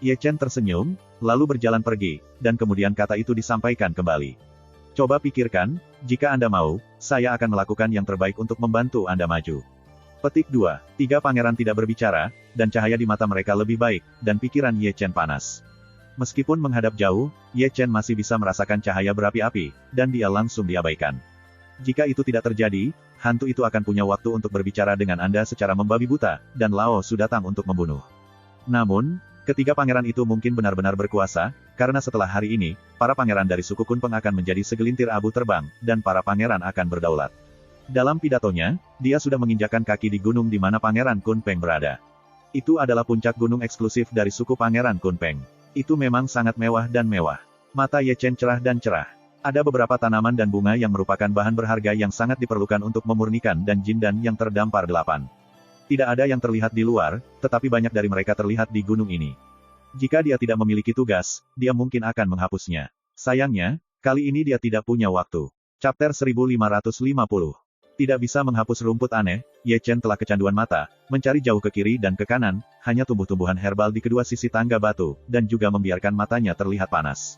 Ye Chen tersenyum, lalu berjalan pergi, dan kemudian kata itu disampaikan kembali. Coba pikirkan, jika Anda mau, saya akan melakukan yang terbaik untuk membantu Anda maju. Petik 2. 3 pangeran tidak berbicara, dan cahaya di mata mereka lebih baik, dan pikiran Ye Chen panas. Meskipun menghadap jauh, Ye Chen masih bisa merasakan cahaya berapi-api, dan dia langsung diabaikan. Jika itu tidak terjadi, hantu itu akan punya waktu untuk berbicara dengan Anda secara membabi buta, dan Lao Su datang untuk membunuh. Namun, ketiga pangeran itu mungkin benar-benar berkuasa, karena setelah hari ini, para pangeran dari suku Kun Peng akan menjadi segelintir abu terbang, dan para pangeran akan berdaulat. Dalam pidatonya, dia sudah menginjakkan kaki di gunung di mana Pangeran Kun Peng berada. Itu adalah puncak gunung eksklusif dari suku Pangeran Kun Peng. Itu memang sangat mewah dan mewah. Mata Ye Chen cerah dan cerah. Ada beberapa tanaman dan bunga yang merupakan bahan berharga yang sangat diperlukan untuk memurnikan dan jindan yang terdampar 8. Tidak ada yang terlihat di luar, tetapi banyak dari mereka terlihat di gunung ini. Jika dia tidak memiliki tugas, dia mungkin akan menghapusnya. Sayangnya, kali ini dia tidak punya waktu. Chapter 1550. Tidak bisa menghapus rumput aneh, Ye Chen telah kecanduan mata, mencari jauh ke kiri dan ke kanan, hanya tumbuh-tumbuhan herbal di kedua sisi tangga batu, dan juga membiarkan matanya terlihat panas.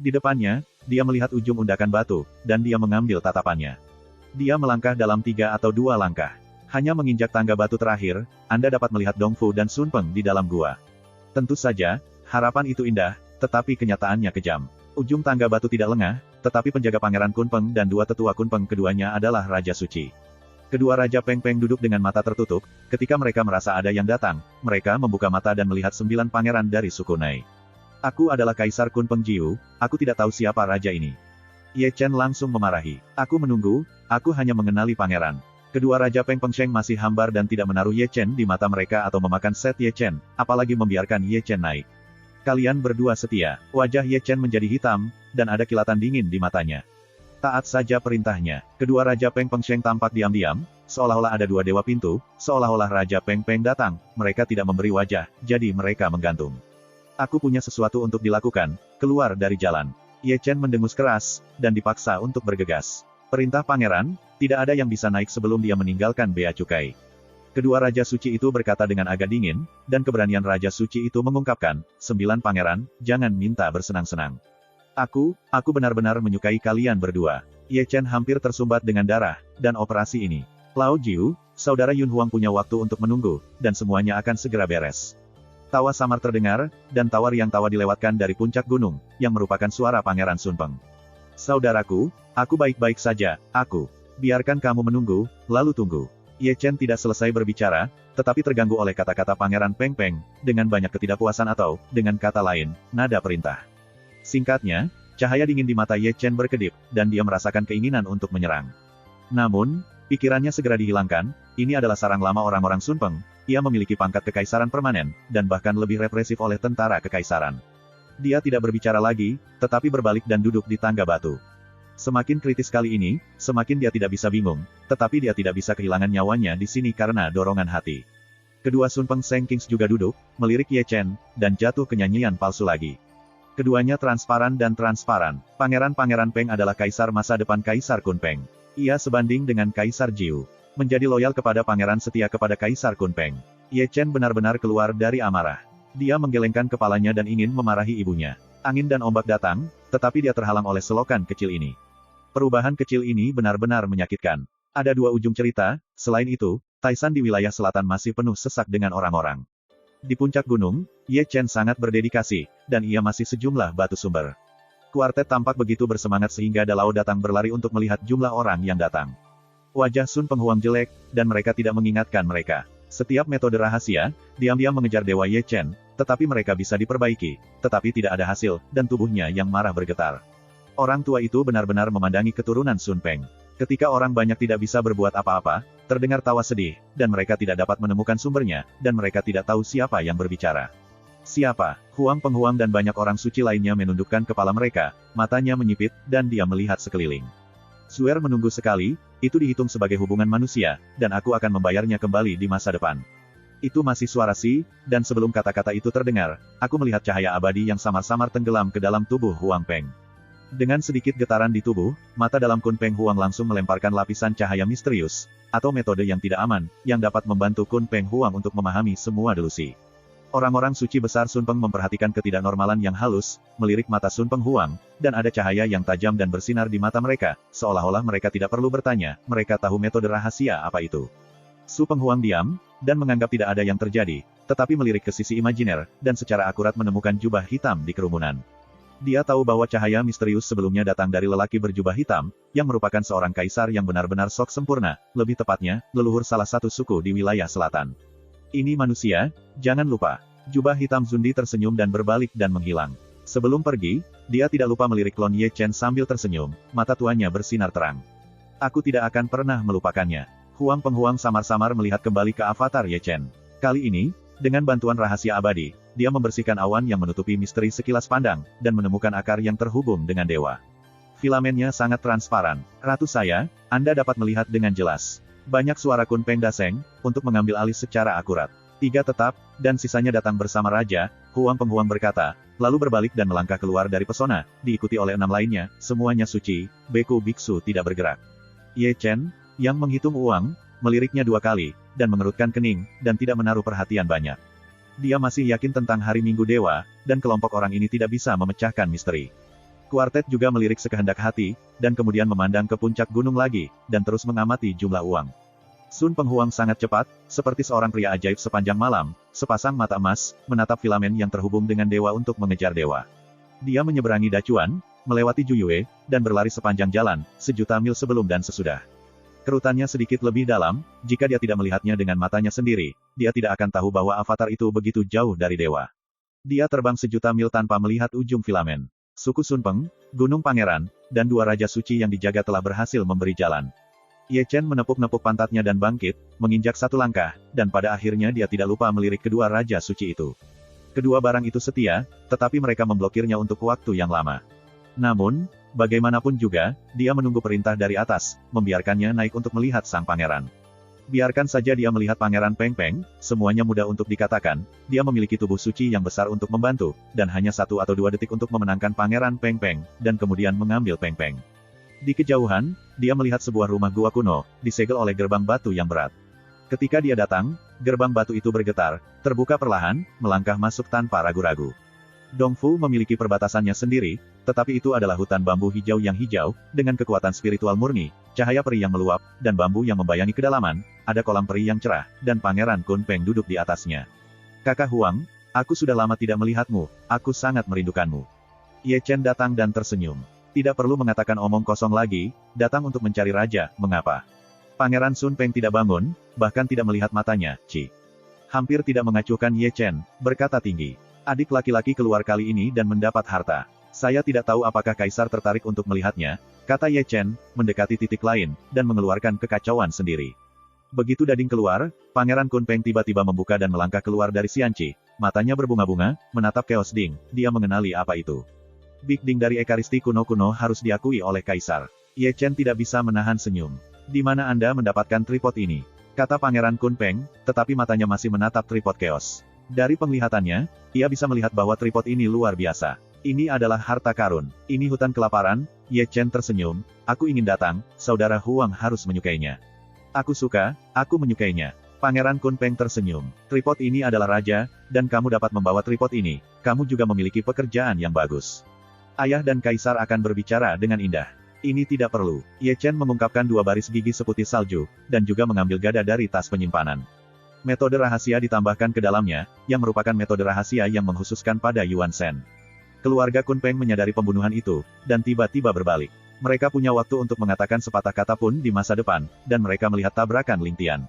Di depannya, dia melihat ujung undakan batu, dan dia mengambil tatapannya. Dia melangkah dalam 3 atau 2 langkah. Hanya menginjak tangga batu terakhir, Anda dapat melihat Dong Fu dan Sun Peng di dalam gua. Tentu saja, harapan itu indah, tetapi kenyataannya kejam. Ujung tangga batu tidak lengah, tetapi penjaga Pangeran Kun Peng dan 2 tetua Kun Peng keduanya adalah Raja Suci. Kedua Raja Peng Peng duduk dengan mata tertutup, ketika mereka merasa ada yang datang, mereka membuka mata dan melihat 9 pangeran dari suku Nei. Aku adalah Kaisar Kun Peng Jiu, aku tidak tahu siapa raja ini. Ye Chen langsung memarahi. Aku menunggu, aku hanya mengenali pangeran. Kedua Raja Peng Pengsheng masih hambar dan tidak menaruh Ye Chen di mata mereka atau memakan set Ye Chen, apalagi membiarkan Ye Chen naik. Kalian berdua setia. Wajah Ye Chen menjadi hitam, dan ada kilatan dingin di matanya. Taat saja perintahnya. Kedua Raja Peng Pengsheng tampak diam-diam, seolah-olah ada dua dewa pintu, seolah-olah Raja Peng Peng datang, mereka tidak memberi wajah, jadi mereka menggantung. Aku punya sesuatu untuk dilakukan, keluar dari jalan. Ye Chen mendengus keras, dan dipaksa untuk bergegas. Perintah pangeran, tidak ada yang bisa naik sebelum dia meninggalkan bea cukai. Kedua Raja Suci itu berkata dengan agak dingin, dan keberanian Raja Suci itu mengungkapkan, 9 pangeran, jangan minta bersenang-senang. Aku benar-benar menyukai kalian berdua. Ye Chen hampir tersumbat dengan darah, dan operasi ini. Lao Jiu, saudara Yun Huang punya waktu untuk menunggu, dan semuanya akan segera beres. Tawa samar terdengar, dan tawa dilewatkan dari puncak gunung, yang merupakan suara Pangeran Sun Peng. Saudaraku, aku baik-baik saja, biarkan kamu menunggu, lalu tunggu. Ye Chen tidak selesai berbicara, tetapi terganggu oleh kata-kata Pangeran Peng Peng, dengan banyak ketidakpuasan atau, dengan kata lain, nada perintah. Singkatnya, cahaya dingin di mata Ye Chen berkedip, dan dia merasakan keinginan untuk menyerang. Namun, pikirannya segera dihilangkan, ini adalah sarang lama orang-orang Sun Peng, ia memiliki pangkat kekaisaran permanen, dan bahkan lebih represif oleh tentara kekaisaran. Dia tidak berbicara lagi, tetapi berbalik dan duduk di tangga batu. Semakin kritis kali ini, semakin dia tidak bisa bingung, tetapi dia tidak bisa kehilangan nyawanya di sini karena dorongan hati. Kedua Sun Peng Seng Kings juga duduk, melirik Ye Chen, dan jatuh ke nyanyian palsu lagi. Keduanya transparan dan transparan. Pangeran-Pangeran Peng adalah kaisar masa depan Kaisar Kun Peng. Ia sebanding dengan Kaisar Jiu. Menjadi loyal kepada pangeran setia kepada Kaisar Kun Peng. Ye Chen benar-benar keluar dari amarah. Dia menggelengkan kepalanya dan ingin memarahi ibunya. Angin dan ombak datang, tetapi dia terhalang oleh selokan kecil ini. Perubahan kecil ini benar-benar menyakitkan. Ada dua ujung cerita, selain itu, Taisan di wilayah selatan masih penuh sesak dengan orang-orang. Di puncak gunung, Ye Chen sangat berdedikasi, dan ia masih sejumlah batu sumber. Kuartet tampak begitu bersemangat sehingga Dalao datang berlari untuk melihat jumlah orang yang datang. Wajah Sun Peng Huang jelek, dan mereka tidak mengingatkan mereka. Setiap metode rahasia, diam-diam mengejar Dewa Ye Chen, tetapi mereka bisa diperbaiki, tetapi tidak ada hasil, dan tubuhnya yang marah bergetar. Orang tua itu benar-benar memandangi keturunan Sun Peng. Ketika orang banyak tidak bisa berbuat apa-apa, terdengar tawa sedih, dan mereka tidak dapat menemukan sumbernya, dan mereka tidak tahu siapa yang berbicara. Siapa? Huang Penghuang dan banyak orang suci lainnya menundukkan kepala mereka, matanya menyipit, dan dia melihat sekeliling. Suer menunggu sekali, itu dihitung sebagai hubungan manusia, dan aku akan membayarnya kembali di masa depan. Itu masih suara Si, dan sebelum kata-kata itu terdengar, aku melihat cahaya abadi yang samar-samar tenggelam ke dalam tubuh Huang Peng. Dengan sedikit getaran di tubuh, mata dalam Kun Peng Huang langsung melemparkan lapisan cahaya misterius, atau metode yang tidak aman, yang dapat membantu Kun Peng Huang untuk memahami semua delusi. Orang-orang suci besar Sun Peng memperhatikan ketidaknormalan yang halus, melirik mata Sun Peng Huang, dan ada cahaya yang tajam dan bersinar di mata mereka, seolah-olah mereka tidak perlu bertanya, mereka tahu metode rahasia apa itu. Su Peng Huang diam, dan menganggap tidak ada yang terjadi, tetapi melirik ke sisi imajiner, dan secara akurat menemukan jubah hitam di kerumunan. Dia tahu bahwa cahaya misterius sebelumnya datang dari lelaki berjubah hitam, yang merupakan seorang kaisar yang benar-benar sok sempurna, lebih tepatnya, leluhur salah satu suku di wilayah selatan. Ini manusia, jangan lupa. Jubah hitam Zundi tersenyum dan berbalik dan menghilang. Sebelum pergi, dia tidak lupa melirik klon Ye Chen sambil tersenyum, mata tuanya bersinar terang. Aku tidak akan pernah melupakannya. Huang Penghuang samar-samar melihat kembali ke avatar Ye Chen. Kali ini, dengan bantuan rahasia abadi, dia membersihkan awan yang menutupi misteri sekilas pandang, dan menemukan akar yang terhubung dengan dewa. Filamennya sangat transparan. Ratu saya, Anda dapat melihat dengan jelas. Banyak suara Kun Peng Daseng, untuk mengambil alih secara akurat. 3 tetap, dan sisanya datang bersama Raja, Huang Penghuang berkata, lalu berbalik dan melangkah keluar dari pesona, diikuti oleh 6 lainnya, semuanya suci, beku biksu tidak bergerak. Ye Chen, yang menghitung uang, meliriknya 2 kali, dan mengerutkan kening, dan tidak menaruh perhatian banyak. Dia masih yakin tentang hari Minggu Dewa, dan kelompok orang ini tidak bisa memecahkan misteri. Kuartet juga melirik sekehendak hati, dan kemudian memandang ke puncak gunung lagi, dan terus mengamati jumlah uang. Sun Peng Huang sangat cepat, seperti seorang pria ajaib sepanjang malam, sepasang mata emas, menatap filamen yang terhubung dengan dewa untuk mengejar dewa. Dia menyeberangi Dacuan, melewati Juyue, dan berlari sepanjang jalan, 1.000.000 mil sebelum dan sesudah. Kerutannya sedikit lebih dalam, jika dia tidak melihatnya dengan matanya sendiri, dia tidak akan tahu bahwa avatar itu begitu jauh dari dewa. Dia terbang 1.000.000 mil tanpa melihat ujung filamen. Suku Sun Peng, Gunung Pangeran, dan 2 Raja Suci yang dijaga telah berhasil memberi jalan. Ye Chen menepuk-nepuk pantatnya dan bangkit, menginjak satu langkah, dan pada akhirnya dia tidak lupa melirik kedua Raja Suci itu. Kedua barang itu setia, tetapi mereka memblokirnya untuk waktu yang lama. Namun, bagaimanapun juga, dia menunggu perintah dari atas, membiarkannya naik untuk melihat sang pangeran. Biarkan saja dia melihat Pangeran Peng Peng, semuanya mudah untuk dikatakan, dia memiliki tubuh suci yang besar untuk membantu, dan hanya 1 atau 2 detik untuk memenangkan Pangeran Peng Peng, dan kemudian mengambil Peng Peng. Di kejauhan, dia melihat sebuah rumah gua kuno, disegel oleh gerbang batu yang berat. Ketika dia datang, gerbang batu itu bergetar, terbuka perlahan, melangkah masuk tanpa ragu-ragu. Dongfu memiliki perbatasannya sendiri, tetapi itu adalah hutan bambu hijau yang hijau, dengan kekuatan spiritual murni, cahaya peri yang meluap, dan bambu yang membayangi kedalaman, ada kolam peri yang cerah, dan Pangeran Kun Peng duduk di atasnya. Kakak Huang, aku sudah lama tidak melihatmu, aku sangat merindukanmu. Ye Chen datang dan tersenyum. Tidak perlu mengatakan omong kosong lagi, datang untuk mencari raja, mengapa? Pangeran Sun Peng tidak bangun, bahkan tidak melihat matanya, Ci. Hampir tidak mengacuhkan Ye Chen, berkata tinggi. Adik laki-laki keluar kali ini dan mendapat harta. Saya tidak tahu apakah Kaisar tertarik untuk melihatnya, kata Ye Chen, mendekati titik lain, dan mengeluarkan kekacauan sendiri. Begitu Dading keluar, Pangeran Kun Peng tiba-tiba membuka dan melangkah keluar dari Xianqi, matanya berbunga-bunga, menatap Chaos Ding, dia mengenali apa itu. Big Ding dari Ekaristi kuno-kuno harus diakui oleh Kaisar. Ye Chen tidak bisa menahan senyum. Di mana Anda mendapatkan tripod ini? Kata Pangeran Kun Peng, tetapi matanya masih menatap tripod Chaos. Dari penglihatannya, ia bisa melihat bahwa tripod ini luar biasa. Ini adalah harta karun. Ini hutan kelaparan. Ye Chen tersenyum. Aku ingin datang, saudara Huang harus menyukainya. Aku suka, aku menyukainya. Pangeran Kun Peng tersenyum. Tripod ini adalah raja, dan kamu dapat membawa tripod ini. Kamu juga memiliki pekerjaan yang bagus. Ayah dan Kaisar akan berbicara dengan indah. Ini tidak perlu. Ye Chen mengungkapkan 2 baris gigi seputih salju, dan juga mengambil gada dari tas penyimpanan. Metode rahasia ditambahkan ke dalamnya, yang merupakan metode rahasia yang mengkhususkan pada Yuan Shen. Keluarga Kun Peng menyadari pembunuhan itu, dan tiba-tiba berbalik. Mereka punya waktu untuk mengatakan sepatah kata pun di masa depan, dan mereka melihat tabrakan Lingtian.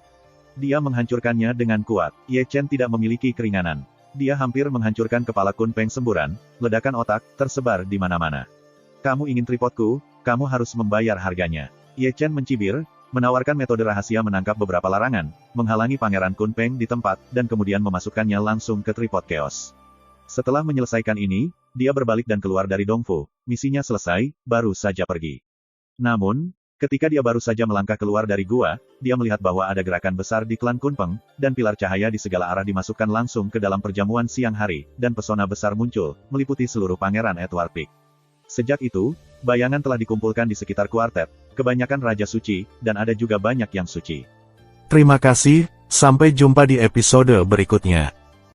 Dia menghancurkannya dengan kuat. Ye Chen tidak memiliki keringanan. Dia hampir menghancurkan kepala Kun Peng semburan, ledakan otak, tersebar di mana-mana. Kamu ingin tripodku, kamu harus membayar harganya. Ye Chen mencibir, menawarkan metode rahasia menangkap beberapa larangan, menghalangi Pangeran Kun Peng di tempat, dan kemudian memasukkannya langsung ke tripod Chaos. Setelah menyelesaikan ini, dia berbalik dan keluar dari Dongfu. Misinya selesai, baru saja pergi. Namun, ketika dia baru saja melangkah keluar dari gua, dia melihat bahwa ada gerakan besar di klan Kun Peng, dan pilar cahaya di segala arah dimasukkan langsung ke dalam perjamuan siang hari, dan pesona besar muncul, meliputi seluruh Pangeran Edward Peak. Sejak itu, bayangan telah dikumpulkan di sekitar kuartet, kebanyakan Raja Suci, dan ada juga banyak yang suci. Terima kasih, sampai jumpa di episode berikutnya.